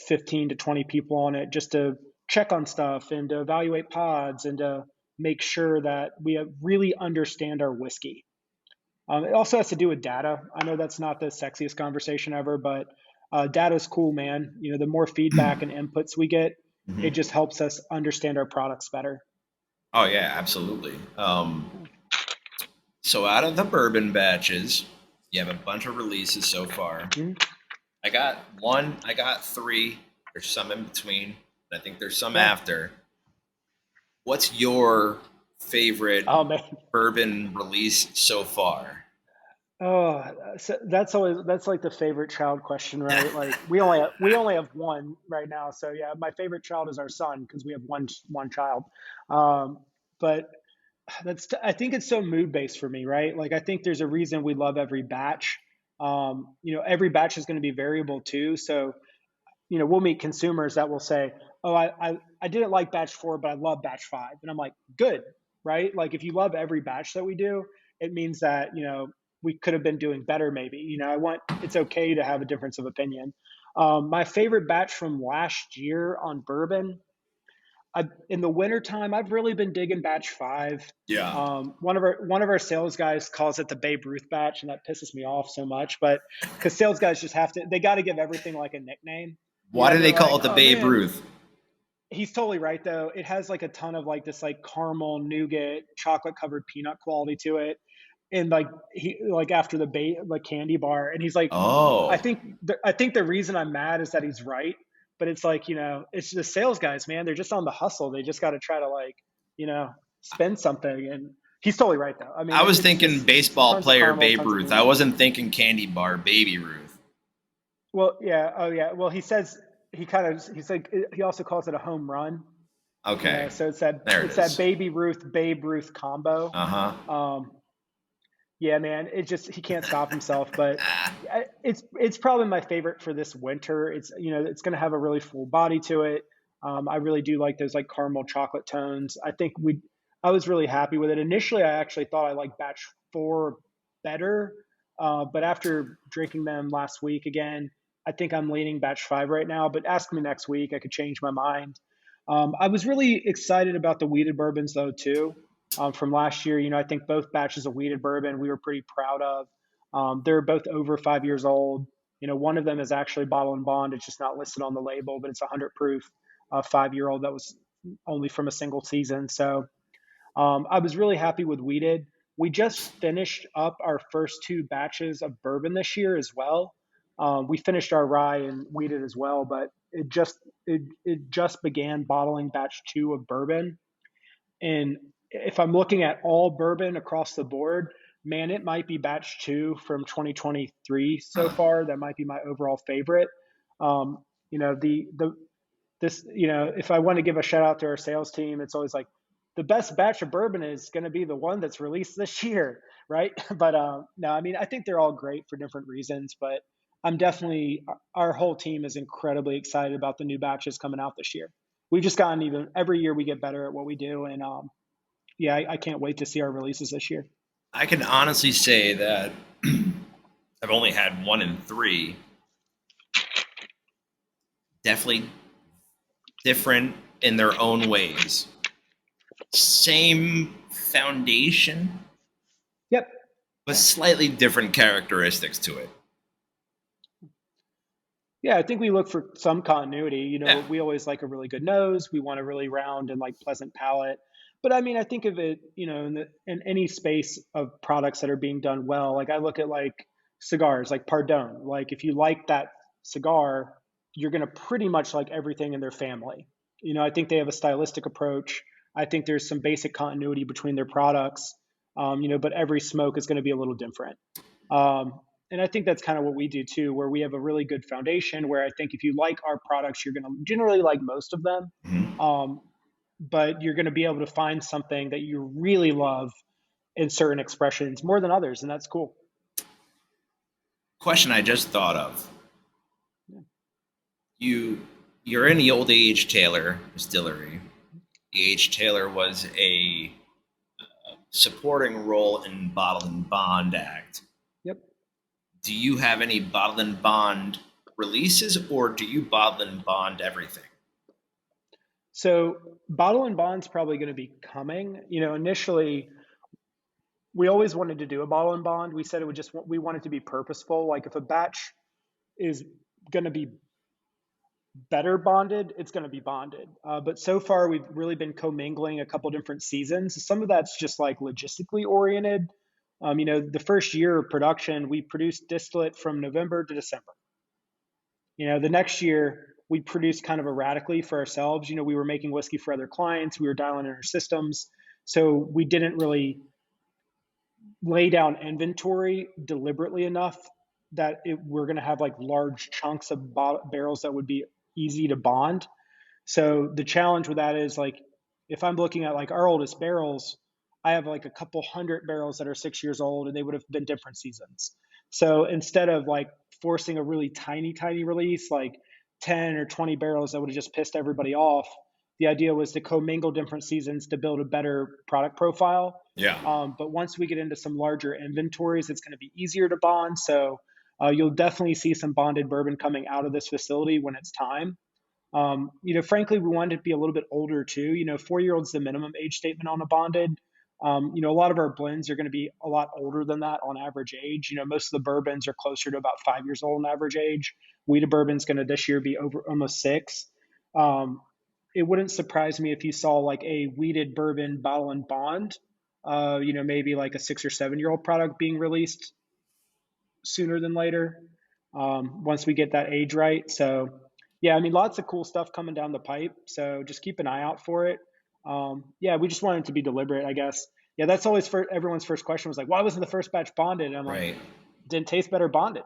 15 to 20 people on it, just to check on stuff and to evaluate pods and to make sure that we really understand our whiskey. It also has to do with data. I know that's not the sexiest conversation ever, but data is cool, man. The more feedback and inputs we get, it just helps us understand our products better. Oh yeah, absolutely. So out of the bourbon batches, you have a bunch of releases so far. Mm-hmm. I got 1, I got 3. There's some in between. I think there's some after. What's your favorite bourbon release so far? Oh, so that's like the favorite child question, right? Like we only have one right now. So yeah, my favorite child is our son, because we have one child. But I think it's so mood based for me, right? Like I think there's a reason we love every batch. Every batch is going to be variable too. So we'll meet consumers that will say, oh, I didn't like batch 4, but I love batch 5. And I'm like, good, right? Like if you love every batch that we do, it means that, we could have been doing better maybe. It's okay to have a difference of opinion. My favorite batch from last year on bourbon, in the wintertime, I've really been digging batch 5. Yeah. One of our sales guys calls it the Babe Ruth batch, and that pisses me off so much. But because sales guys they got to give everything like a nickname. Why do they call it the Babe Ruth? He's totally right though. It has like a ton of like this like caramel nougat chocolate covered peanut quality to it. And like after the candy bar, and he's like, oh, I think the reason I'm mad is that he's right, but it's like, it's the sales guys, man. They're just on the hustle. They just got to try to like, spend something. And he's totally right though. I mean, I was thinking baseball player Babe Ruth. I wasn't thinking candy bar Baby Ruth. Well, yeah. Oh yeah. Well, he's like, he also calls it a home run. Okay. So it's that Babe Ruth combo. Yeah, man, he can't stop himself, but it's probably my favorite for this winter. It's going to have a really full body to it. I really do like those like caramel chocolate tones. I was really happy with it. Initially, I actually thought I liked batch 4 better, but after drinking them last week again, I think I'm leaning batch 5 right now. But ask me next week, I could change my mind. I was really excited about the wheated bourbons though too. From last year, I think both batches of wheated bourbon we were pretty proud of. They're both over 5 years old. One of them is actually bottle and bond. It's just not listed on the label, but it's 100 proof, 5-year-old that was only from a single season. So I was really happy with Weeded. We just finished up our first 2 batches of bourbon this year as well. We finished our rye and Weeded as well, but it just began bottling batch 2 of bourbon. And if I'm looking at all bourbon across the board, man, it might be batch 2 from 2023 so far. That might be my overall favorite. Um, you know, the this, if I want to give a shout out to our sales team, it's always like the best batch of bourbon is going to be the one that's released this year, right? But no, I mean, I think they're all great for different reasons, but our whole team is incredibly excited about the new batches coming out this year. We've just gotten every year we get better at what we do. And yeah, I can't wait to see our releases this year. I can honestly say that I've only had 1 in 3. Definitely different in their own ways. Same foundation, Yep. but slightly different characteristics to it. Yeah, I think we look for some continuity. Yeah. We always like a really good nose. We want a really round and like pleasant palate. But I mean, I think of it, in any space of products that are being done well. Like I look at like cigars, like Pardon. Like if you like that cigar, you're going to pretty much like everything in their family. I think they have a stylistic approach. I think there's some basic continuity between their products. But every smoke is going to be a little different. And I think that's kind of what we do too, where we have a really good foundation where I think if you like our products, you're going to generally like most of them. Mm-hmm. But you're going to be able to find something that you really love in certain expressions more than others. And that's cool. Question I just thought of. You're in the old A.H. Tayler distillery. A.H. Tayler was a supporting role in Bottle and Bond Act. Yep. Do you have any Bottle and Bond releases, or do you bottle and bond everything? So bottle and bond's probably going to be coming. Initially, we always wanted to do a bottle and bond. We said we want it to be purposeful. Like if a batch is going to be better bonded, it's going to be bonded. But so far, we've really been commingling a couple different seasons. Some of that's just like logistically oriented. The first year of production, we produced distillate from November to December. The next year, we produced kind of erratically for ourselves. We were making whiskey for other clients. We were dialing in our systems. So we didn't really lay down inventory deliberately enough that we're going to have like large chunks of barrels that would be easy to bond. So the challenge with that is like, if I'm looking at like our oldest barrels, I have like a couple hundred barrels that are 6 years old and they would have been different seasons. So instead of like forcing a really tiny release, like 10 or 20 barrels that would have just pissed everybody off, the idea was to commingle different seasons to build a better product profile. Yeah. But once we get into some larger inventories, it's going to be easier to bond. So you'll definitely see some bonded bourbon coming out of this facility when it's time. Frankly, we wanted to be a little bit older too. 4-year-old's the minimum age statement on a bonded. A lot of our blends are going to be a lot older than that on average age. Most of the bourbons are closer to about 5 years old on average age. Wheated bourbon's going to this year be over almost 6. It wouldn't surprise me if you saw like a wheated bourbon bottle and bond, maybe like a 6 or 7-year-old product being released sooner than later, once we get that age right. So yeah, I mean, lots of cool stuff coming down the pipe. So just keep an eye out for it. Yeah, we just wanted to be deliberate, I guess. Yeah, that's always everyone's first question was like, why wasn't the first batch bonded? And I'm Right. like, didn't taste better bonded.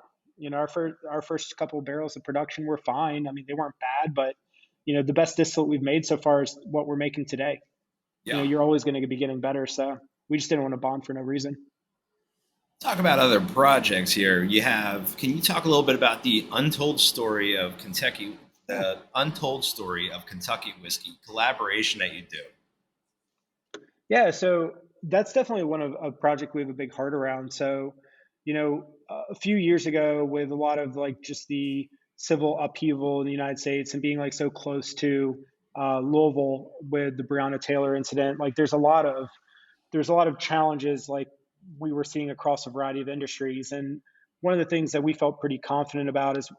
Our first couple of barrels of production were fine. I mean, they weren't bad, but the best distillate we've made so far is what we're making today. Yeah. You're always going to be getting better. So we just didn't want to bond for no reason. Talk about other projects here. Can you talk a little bit about the untold story of Kentucky, the untold story of Kentucky whiskey collaboration that you do? Yeah, so that's definitely a project we have a big heart around. So, a few years ago, with a lot of like just the civil upheaval in the United States and being like so close to Louisville with the Breonna Taylor incident, like there's a lot of challenges like we were seeing across a variety of industries. And one of the things that we felt pretty confident about is,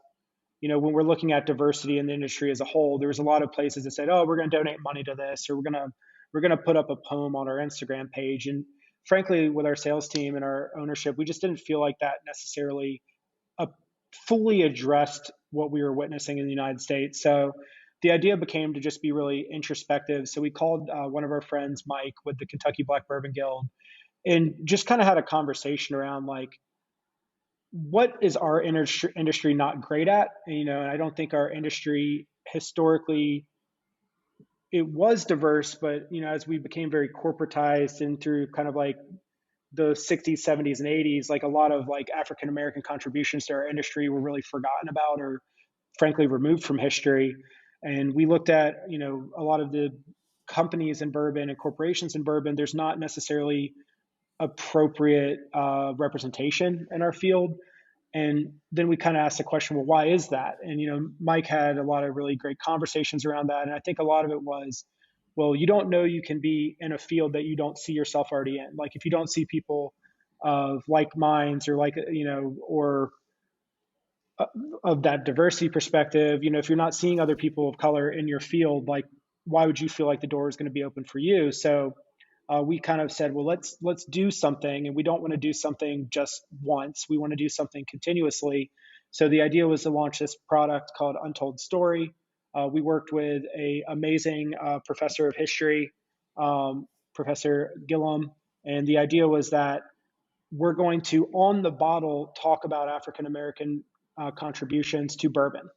when we're looking at diversity in the industry as a whole, there was a lot of places that said, "Oh, we're going to donate money to this," or we're going to put up a poem on our Instagram page. And frankly, with our sales team and our ownership, we just didn't feel like that necessarily uh, fully addressed what we were witnessing in the United States. So the idea became to just be really introspective. So we called one of our friends, Mike, with the Kentucky Black Bourbon Guild, and just kind of had a conversation around like, what is our industry not great at? And I don't think our industry historically, it was diverse, but as we became very corporatized and through kind of like the 60s, 70s, and 80s, like a lot of like African American contributions to our industry were really forgotten about or frankly removed from history. And we looked at, a lot of the companies in bourbon and corporations in bourbon, there's not necessarily appropriate representation in our field. And then we kind of asked the question, well, why is that? And, Mike had a lot of really great conversations around that. And I think a lot of it was, well, you don't know you can be in a field that you don't see yourself already in. Like if you don't see people of like minds or like, or of that diversity perspective, if you're not seeing other people of color in your field, like why would you feel like the door is going to be open for you? So we kind of said, well, let's do something, and we don't want to do something just once. We want to do something continuously. So the idea was to launch this product called Untold Story. We worked with a amazing professor of history, Professor Gillum, and the idea was that we're going to, on the bottle, talk about African American contributions to bourbon.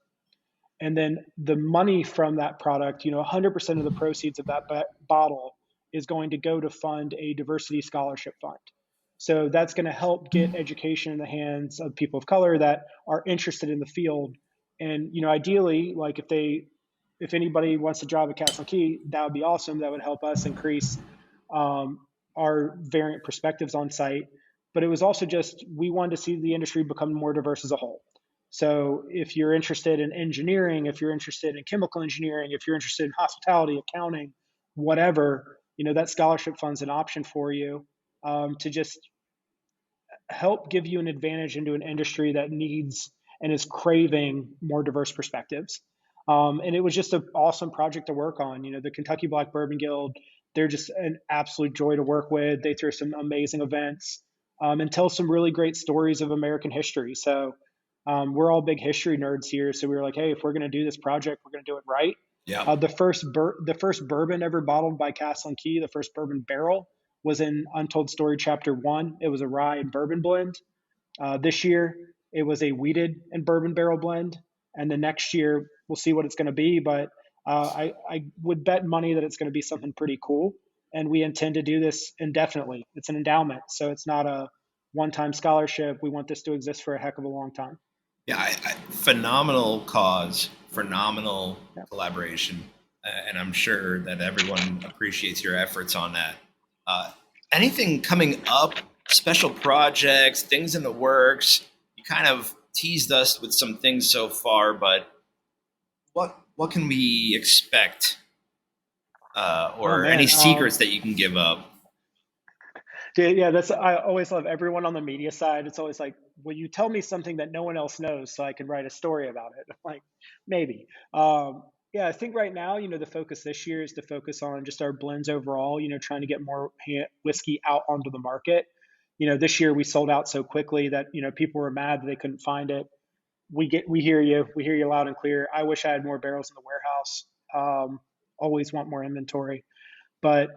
And then the money from that product, 100% of the proceeds of that bottle is going to go to fund a diversity scholarship fund. So that's going to help get education in the hands of people of color that are interested in the field. And, ideally, like if anybody wants a job at Castle and Key, that would be awesome. That would help us increase our variant perspectives on site. But it was also just, we wanted to see the industry become more diverse as a whole. So if you're interested in engineering, if you're interested in chemical engineering, if you're interested in hospitality, accounting, whatever, that scholarship fund's an option for you to just help give you an advantage into an industry that needs and is craving more diverse perspectives. And it was just an awesome project to work on. The Kentucky Black Bourbon Guild, they're just an absolute joy to work with. They throw some amazing events and tell some really great stories of American history. So we're all big history nerds here, so we were like, hey, if we're going to do this project, we're going to do it right. Yeah. The first bourbon ever bottled by Castle and Key, the first bourbon barrel, was in Untold Story Chapter 1. It was a rye and bourbon blend. This year, it was a wheated and bourbon barrel blend. And the next year, we'll see what it's going to be. But I would bet money that it's going to be something pretty cool. And we intend to do this indefinitely. It's an endowment, so it's not a one-time scholarship. We want this to exist for a heck of a long time. Yeah, phenomenal cause, phenomenal collaboration, and I'm sure that everyone appreciates your efforts on that. Anything coming up, special projects, things in the works? You kind of teased us with some things so far, but what can we expect, or any secrets that you can give up? Yeah, I always love everyone on the media side. It's always like, will you tell me something that no one else knows so I can write a story about it? Like, maybe. Yeah, I think right now, the focus this year is to focus on just our blends overall, trying to get more whiskey out onto the market. This year we sold out so quickly that, people were mad that they couldn't find it. We hear you. We hear you loud and clear. I wish I had more barrels in the warehouse. Always want more inventory. But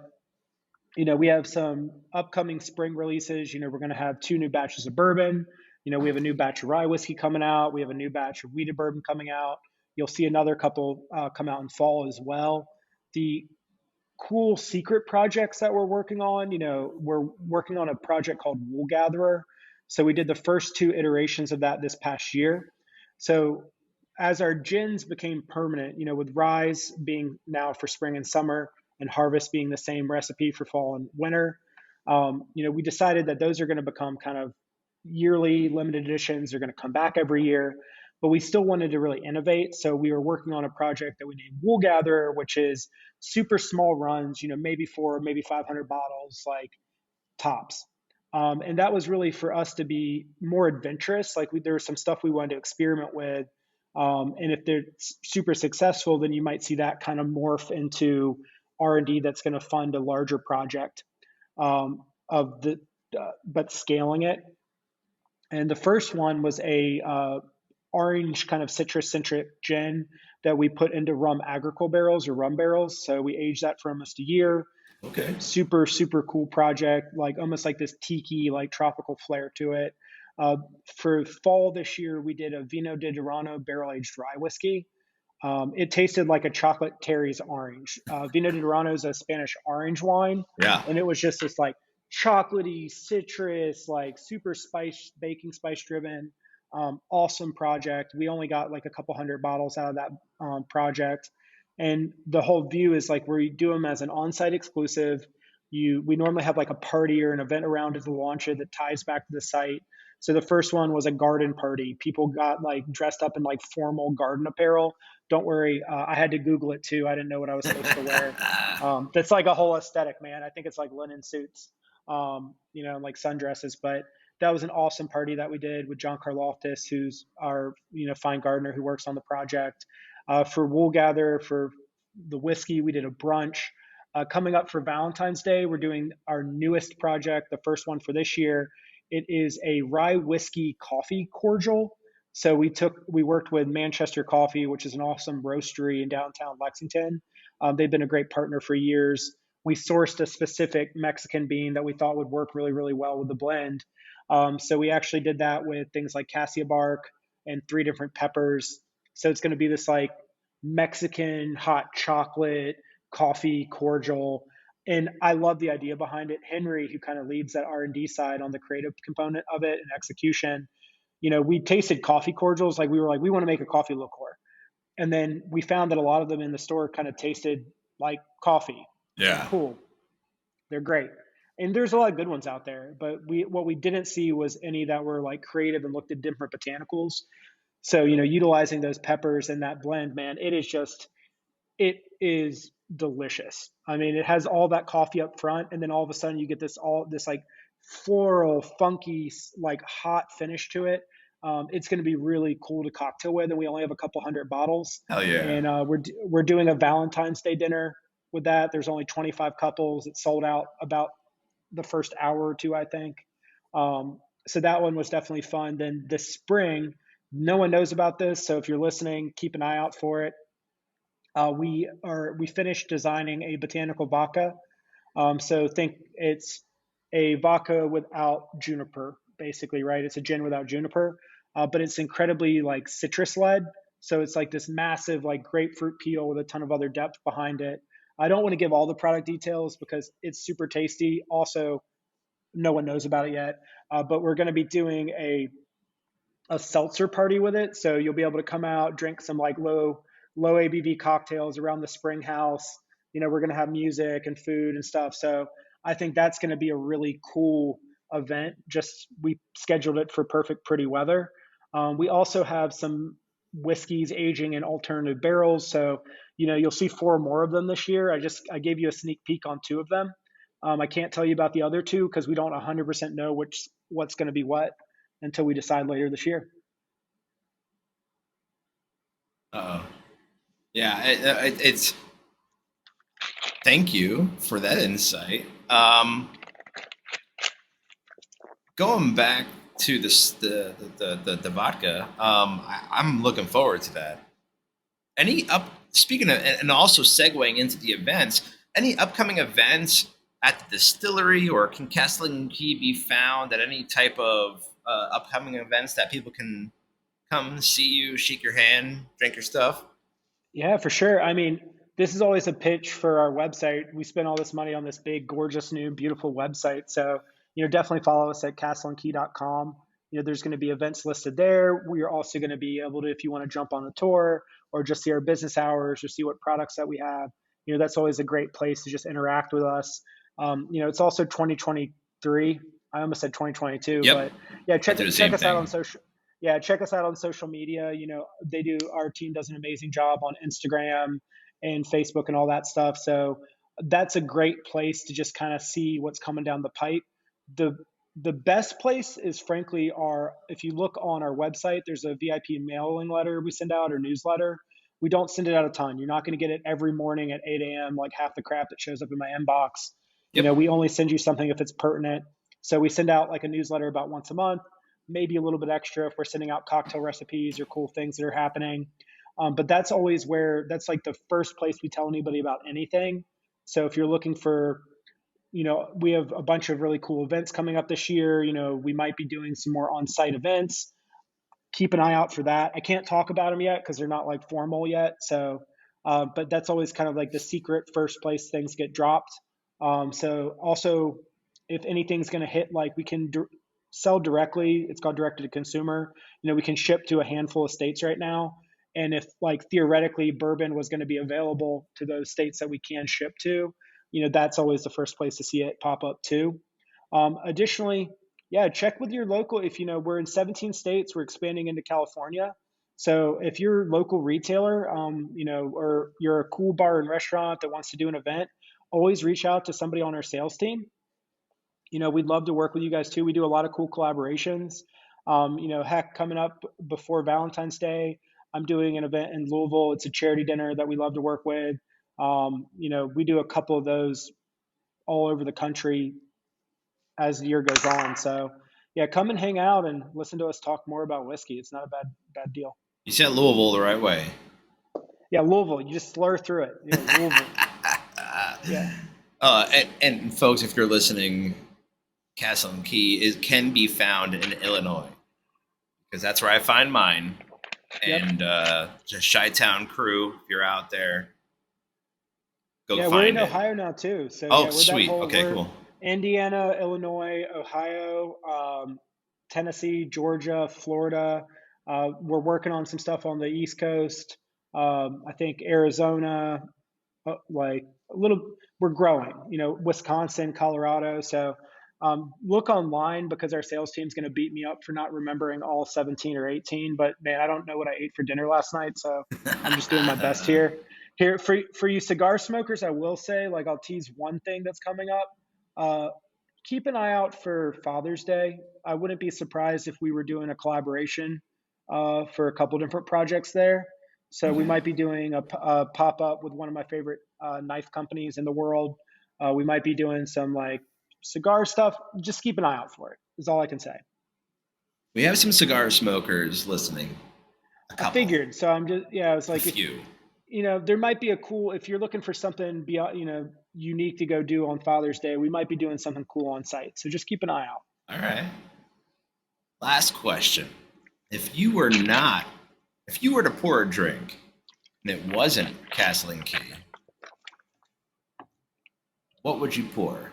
we have some upcoming spring releases. We're going to have 2 new batches of bourbon. We have a new batch of rye whiskey coming out. We have a new batch of wheated bourbon coming out. You'll see another couple come out in fall as well. The cool secret projects that we're working on, we're working on a project called Wool Gatherer. So we did the first 2 iterations of that this past year. So as our gins became permanent, with rye being now for spring and summer, and harvest being the same recipe for fall and winter, we decided that those are going to become kind of yearly limited editions. They're going to come back every year, but we still wanted to really innovate. So we were working on a project that we named Wool Gatherer, which is super small runs, maybe 400, maybe 500 bottles, like tops. And that was really for us to be more adventurous. Like there was some stuff we wanted to experiment with. And if they're super successful, then you might see that kind of morph into R&D that's going to fund a larger project of the, but scaling it. And the first one was a orange kind of citrus centric gin that we put into rum agricole barrels or rum barrels. So we aged that for almost a year. Okay. Super, super cool project, like almost like this tiki, like tropical flair to it. For fall this year, we did a Vino de Durano barrel aged rye whiskey. It tasted like a chocolate Terry's orange. Vino de Durano is a Spanish orange wine, Yeah. and it was just this like chocolatey, citrus, like super spice, baking spice driven, awesome project. We only got like a couple hundred bottles out of that project, and the whole view is like we do them as an on-site exclusive. We normally have like a party or an event around to launch it that ties back to the site. So the first one was a garden party. People got like dressed up in like formal garden apparel. Don't worry, I had to Google it too. I didn't know what I was supposed to wear. That's like a whole aesthetic, man. I think it's like linen suits, like sundresses. But that was an awesome party that we did with John Karloftis, who's our fine gardener who works on the project. For Wool Gather, for the whiskey, we did a brunch. Coming up for Valentine's Day, we're doing our newest project, the first one for this year. It is a rye whiskey coffee cordial. So we worked with Manchester Coffee, which is an awesome roastery in downtown Lexington. They've been a great partner for years. We sourced a specific Mexican bean that we thought would work really, really well with the blend. So we actually did that with things like cassia bark and 3 different peppers. So it's going to be this like Mexican hot chocolate coffee cordial. And I love the idea behind it. Henry, who kind of leads that R&D side on the creative component of it and execution, we tasted coffee cordials. Like we were like, we want to make a coffee liqueur. And then we found that a lot of them in the store kind of tasted like coffee. Yeah. Cool. They're great. And there's a lot of good ones out there, but what we didn't see was any that were like creative and looked at different botanicals. So, utilizing those peppers in that blend, man, it is delicious. I mean, it has all that coffee up front, and then all of a sudden you get this like floral, funky, like hot finish to it. It's going to be really cool to cocktail with, and we only have a couple hundred bottles. Hell yeah. And we're doing a Valentine's Day dinner with that. There's only 25 couples. It sold out about the first hour or two, I think. So that one was definitely fun. Then this spring, no one knows about this, so if you're listening, keep an eye out for it. We finished designing a botanical vodka. So think it's a vodka without juniper, basically, right? It's a gin without juniper, but it's incredibly like citrus led. So it's like this massive like grapefruit peel with a ton of other depth behind it. I don't want to give all the product details because it's super tasty. Also, no one knows about it yet, but we're going to be doing a seltzer party with it. So you'll be able to come out, drink some like low ABV cocktails around the spring house. We're going to have music and food and stuff. So I think that's going to be a really cool event. Just we scheduled it for perfect, pretty weather. We also have some whiskeys aging in alternative barrels. So, you'll see 4 more of them this year. I gave you a sneak peek on 2 of them. I can't tell you about the other 2 because we don't 100% know what's going to be what until we decide later this year. Uh-oh. Yeah, it's. Thank you for that insight. Going back to the vodka, I'm looking forward to that. Speaking of, and also segueing into the events, any upcoming events at the distillery, or can Castle and Key be found at any type of upcoming events that people can come see you, shake your hand, drink your stuff? Yeah, for sure. I mean, this is always a pitch for our website. We spent all this money on this big, gorgeous, new, beautiful website. So, definitely follow us at castleandkey.com. There's going to be events listed there. We are also going to be able to, if you want to jump on the tour or just see our business hours or see what products that we have, that's always a great place to just interact with us. It's also 2023. I almost said 2022, yep. But yeah, check us out on social. Yeah, check us out on social media. Our team does an amazing job on Instagram and Facebook and all that stuff. So that's a great place to just kind of see what's coming down the pipe. The The best place is frankly if you look on our website, there's a VIP mailing letter we send out or newsletter. We don't send it out a ton. You're not going to get it every morning at 8 a.m. like half the crap that shows up in my inbox. Yep. We only send you something if it's pertinent. So we send out like a newsletter about once a month, maybe a little bit extra if we're sending out cocktail recipes or cool things that are happening. But that's always that's like the first place we tell anybody about anything. So if you're looking for, we have a bunch of really cool events coming up this year. We might be doing some more on-site events. Keep an eye out for that. I can't talk about them yet because they're not like formal yet. So, but that's always kind of like the secret first place things get dropped. So also, if anything's going to hit, like we can sell directly. It's called directed to consumer. We can ship to a handful of states right now. And if like theoretically bourbon was going to be available to those states that we can ship to, that's always the first place to see it pop up too. Additionally, yeah, check with your local. If we're in 17 states, we're expanding into California. So if you're a local retailer, or you're a cool bar and restaurant that wants to do an event, always reach out to somebody on our sales team. We'd love to work with you guys too. We do a lot of cool collaborations. Heck, coming up before Valentine's Day, I'm doing an event in Louisville. It's a charity dinner that we love to work with. We do a couple of those all over the country as the year goes on. So yeah, come and hang out and listen to us talk more about whiskey. It's not a bad deal. You said Louisville the right way. Yeah, Louisville. You just slur through it. Louisville. Yeah. And folks, if you're listening, Castle and Key can be found in Illinois because that's where I find mine. Yep. And just Chi-Town crew, if you're out there, go find it. Yeah, we're in Ohio now too. So oh, yeah, sweet. Okay, cool. Indiana, Illinois, Ohio, Tennessee, Georgia, Florida. We're working on some stuff on the East Coast. I think Arizona, we're growing, Wisconsin, Colorado. So look online because our sales team's going to beat me up for not remembering all 17 or 18. But man, I don't know what I ate for dinner last night. So I'm just doing my best here. Here for you cigar smokers, I will say, like, I'll tease one thing that's coming up. Keep an eye out for Father's Day. I wouldn't be surprised if we were doing a collaboration for a couple different projects there. So we might be doing a pop-up with one of my favorite knife companies in the world. We might be doing some like cigar stuff. Just keep an eye out for it, is all I can say. We have some cigar smokers listening. I figured. So I'm just, yeah, it's like, a few. There might be if you're looking for something beyond, unique to go do on Father's Day, we might be doing something cool on site. So just keep an eye out. All right. Last question. If you were to pour a drink and it wasn't Castle and Key, what would you pour?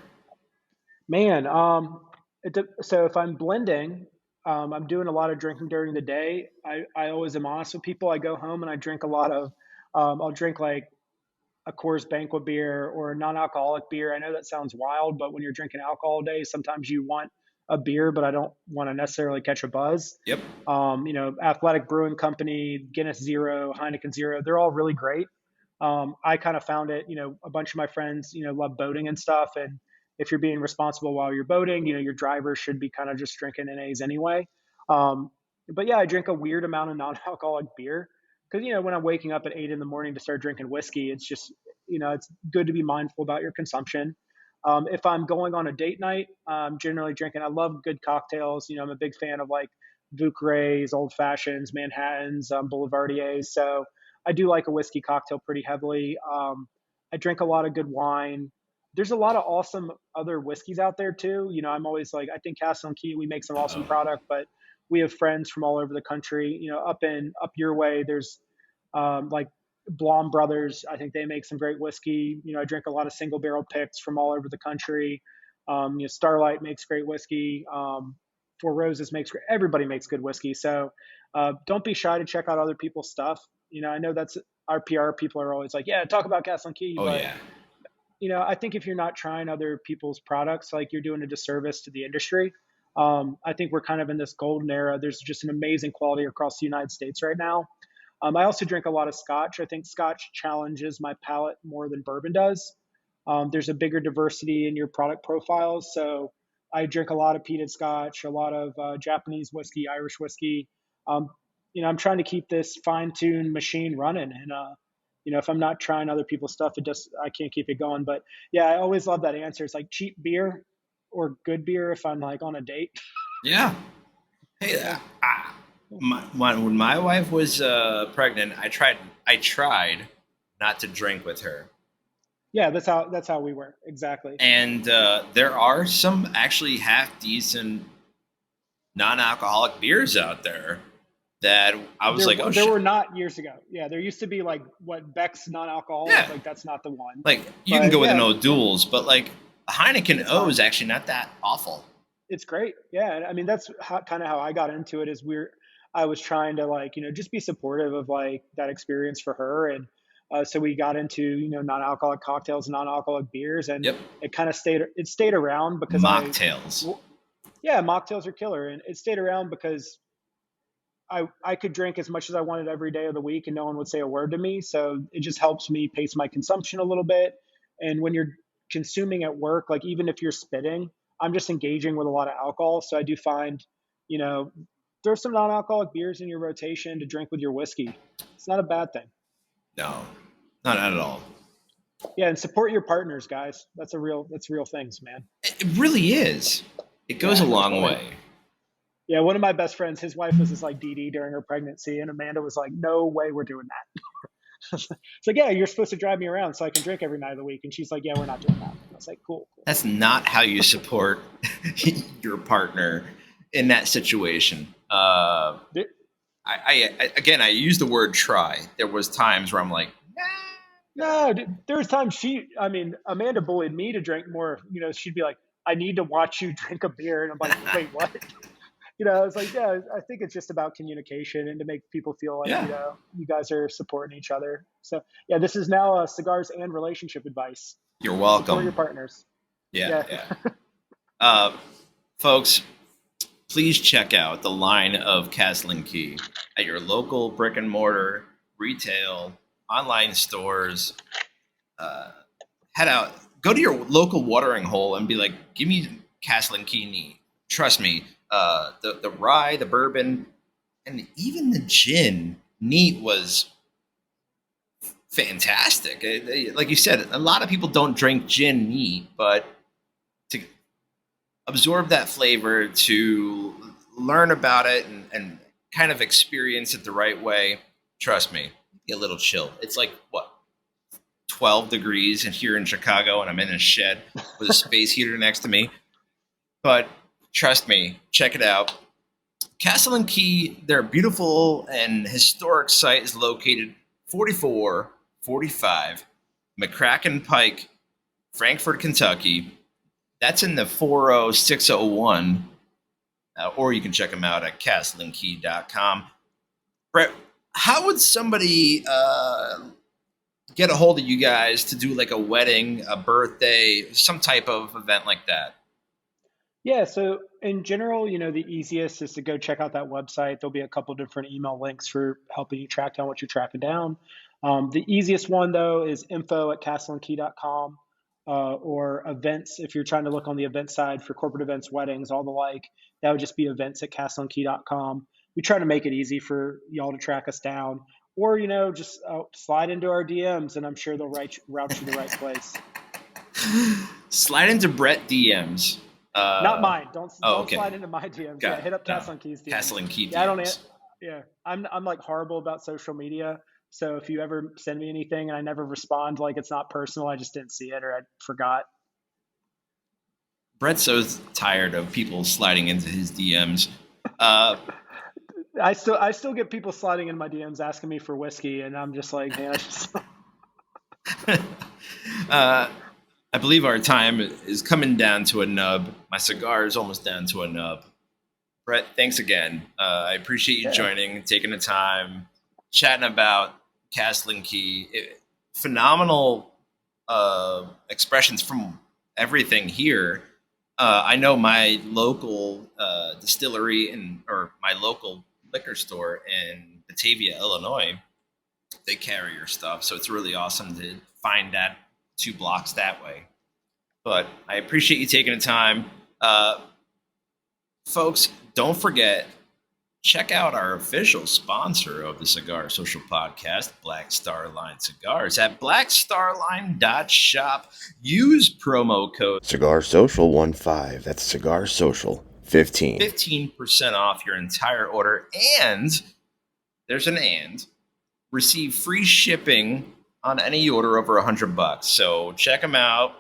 Man, so if I'm blending, I'm doing a lot of drinking during the day. I always am honest with people. I go home and I drink a lot of, I'll drink like a Coors Banquet beer or a non-alcoholic beer. I know that sounds wild, but when you're drinking alcohol all day, sometimes you want a beer, but I don't want to necessarily catch a buzz. Yep. Athletic Brewing Company, Guinness Zero, Heineken Zero, they're all really great. I kind of found it, a bunch of my friends, love boating and stuff. And if you're being responsible while you're boating, your driver should be kind of just drinking NAs anyway. But yeah, I drink a weird amount of non-alcoholic beer because, when I'm waking up at 8 in the morning to start drinking whiskey, it's just, it's good to be mindful about your consumption. If I'm going on a date night, I'm generally drinking. I love good cocktails. I'm a big fan of like Vucrays, Old Fashions, Manhattans, Boulevardiers. So I do like a whiskey cocktail pretty heavily. I drink a lot of good wine. There's a lot of awesome other whiskeys out there too. I'm always like, I think Castle and Key, we make some awesome product, but we have friends from all over the country. Up your way, there's like Blom Brothers. I think they make some great whiskey. I drink a lot of single barrel picks from all over the country. Starlight makes great whiskey. Four Roses everybody makes good whiskey. So don't be shy to check out other people's stuff. I know that's our PR people are always like, yeah, talk about Castle and Key. Oh, but, yeah. I think if you're not trying other people's products, like you're doing a disservice to the industry. I think we're kind of in this golden era. There's just an amazing quality across the United States right now. I also drink a lot of Scotch. I think Scotch challenges my palate more than bourbon does. There's a bigger diversity in your product profiles. So I drink a lot of peated scotch, a lot of Japanese whiskey, Irish whiskey. Um, I'm trying to keep this fine-tuned machine running, and if I'm not trying other people's stuff, I can't keep it going. But yeah, I always love that answer. It's like cheap beer or good beer if I'm like on a date. Yeah. Hey, Yeah. when my wife was pregnant, I tried not to drink with her. Yeah, that's how we work. Exactly. And there are some actually half decent non-alcoholic beers out there that I was like, oh There shit. were not years ago. Yeah, there used to be like what Beck's non-alcoholic. Yeah. Like that's not the one. Like you can But go with yeah, an O'Doul's, but like a Heineken it's O fine. is actually not that awful. It's great. Yeah, and I mean that's kind of how I got into it. I was trying to like just be supportive of like that experience for her, and so we got into non-alcoholic cocktails, non-alcoholic beers, and Yep. it stayed around because Mocktails. yeah, mocktails are killer, and it stayed around because I could drink as much as I wanted every day of the week and no one would say a word to me. So it just helps me pace my consumption a little bit. And when you're consuming at work, like even if you're spitting, I'm just engaging with a lot of alcohol. So I do find, you know, throw some non-alcoholic beers in your rotation to drink with your whiskey. It's not a bad thing. No, not at all. Yeah, and support your partners, guys. That's real things, man. It really is. It goes a Yeah. long way. Yeah, one of my best friends, his wife was just like DD during her pregnancy, and Amanda was like, "No way, we're doing that." It's like, yeah, you're supposed to drive me around so I can drink every night of the week. And she's like, yeah, we're not doing that. I was like, cool. That's not how you support your partner in that situation. Again, I use the word try. There was times where I'm like, No, there was times Amanda bullied me to drink more. She'd be like, I need to watch you drink a beer. And I'm like, wait, what? It's like, yeah, I think it's just about communication and to make people feel like, yeah, you guys are supporting each other. So yeah, this is now cigars and relationship advice. you're Support your welcome. partners. Yeah, Yeah. yeah. Folks, please check out the line of Castle and Key at your local brick and mortar, retail, online stores. Head out, go to your local watering hole and be like, give me Castle and Key neat. Trust me, the rye, the bourbon, and even the gin neat was fantastic. Like you said, a lot of people don't drink gin neat, but to absorb that flavor, to learn about it and kind of experience it the right way, trust me, get a little chill. It's like, what, 12 degrees and here in Chicago, and I'm in a shed with a space heater next to me. But trust me, check it out. Castle and Key, their beautiful and historic site is located 4445 McCracken Pike, Frankfort, Kentucky. That's in the 40601, or you can check them out at castleandkey.com. Brett, how would somebody get a hold of you guys to do like a wedding, a birthday, some type of event like that? Yeah, so in general, the easiest is to go check out that website. There'll be a couple different email links for helping you track down what you're tracking down. The easiest one, though, is info@castleandkey.com, or events. If you're trying to look on the event side for corporate events, weddings, all the like, that would just be events@castleandkey.com. We try to make it easy for y'all to track us down. Or, just slide into our DMs, and I'm sure they'll route you the right place. Slide into Brett DMs. Not mine. Don't okay. slide into my DMs. Got Hit up it. Castle and Key's DMs. Castle and Key DMs. I'm like horrible about social media. So if you ever send me anything and I never respond, like it's not personal, I just didn't see it or I forgot. Brett's so tired of people sliding into his DMs. I still get people sliding in my DMs asking me for whiskey, and I'm just like, man, I believe our time is coming down to a nub. My cigar is almost down to a nub. Brett, thanks again. I appreciate you joining, taking the time, chatting about Castle and Key. Phenomenal expressions from everything here. I know my local distillery or my local liquor store in Batavia, Illinois, they carry your stuff. So it's really awesome to find that 2 blocks that way. But I appreciate you taking the time. Folks, don't forget, check out our official sponsor of the Cigar Social Podcast, Black Star Line Cigars, at blackstarline.shop. Use promo code Cigar Social 15. That's Cigar Social 15. 15% off your entire order. And there's an and. Receive free shipping on any order over $100. So check them out.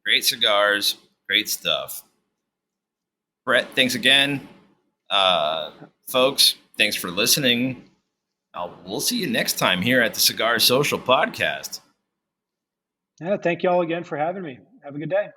Great cigars, great stuff. Brett, thanks again. Folks, thanks for listening. We'll see you next time here at the Cigar Social Podcast. Yeah, thank you all again for having me. Have a good day.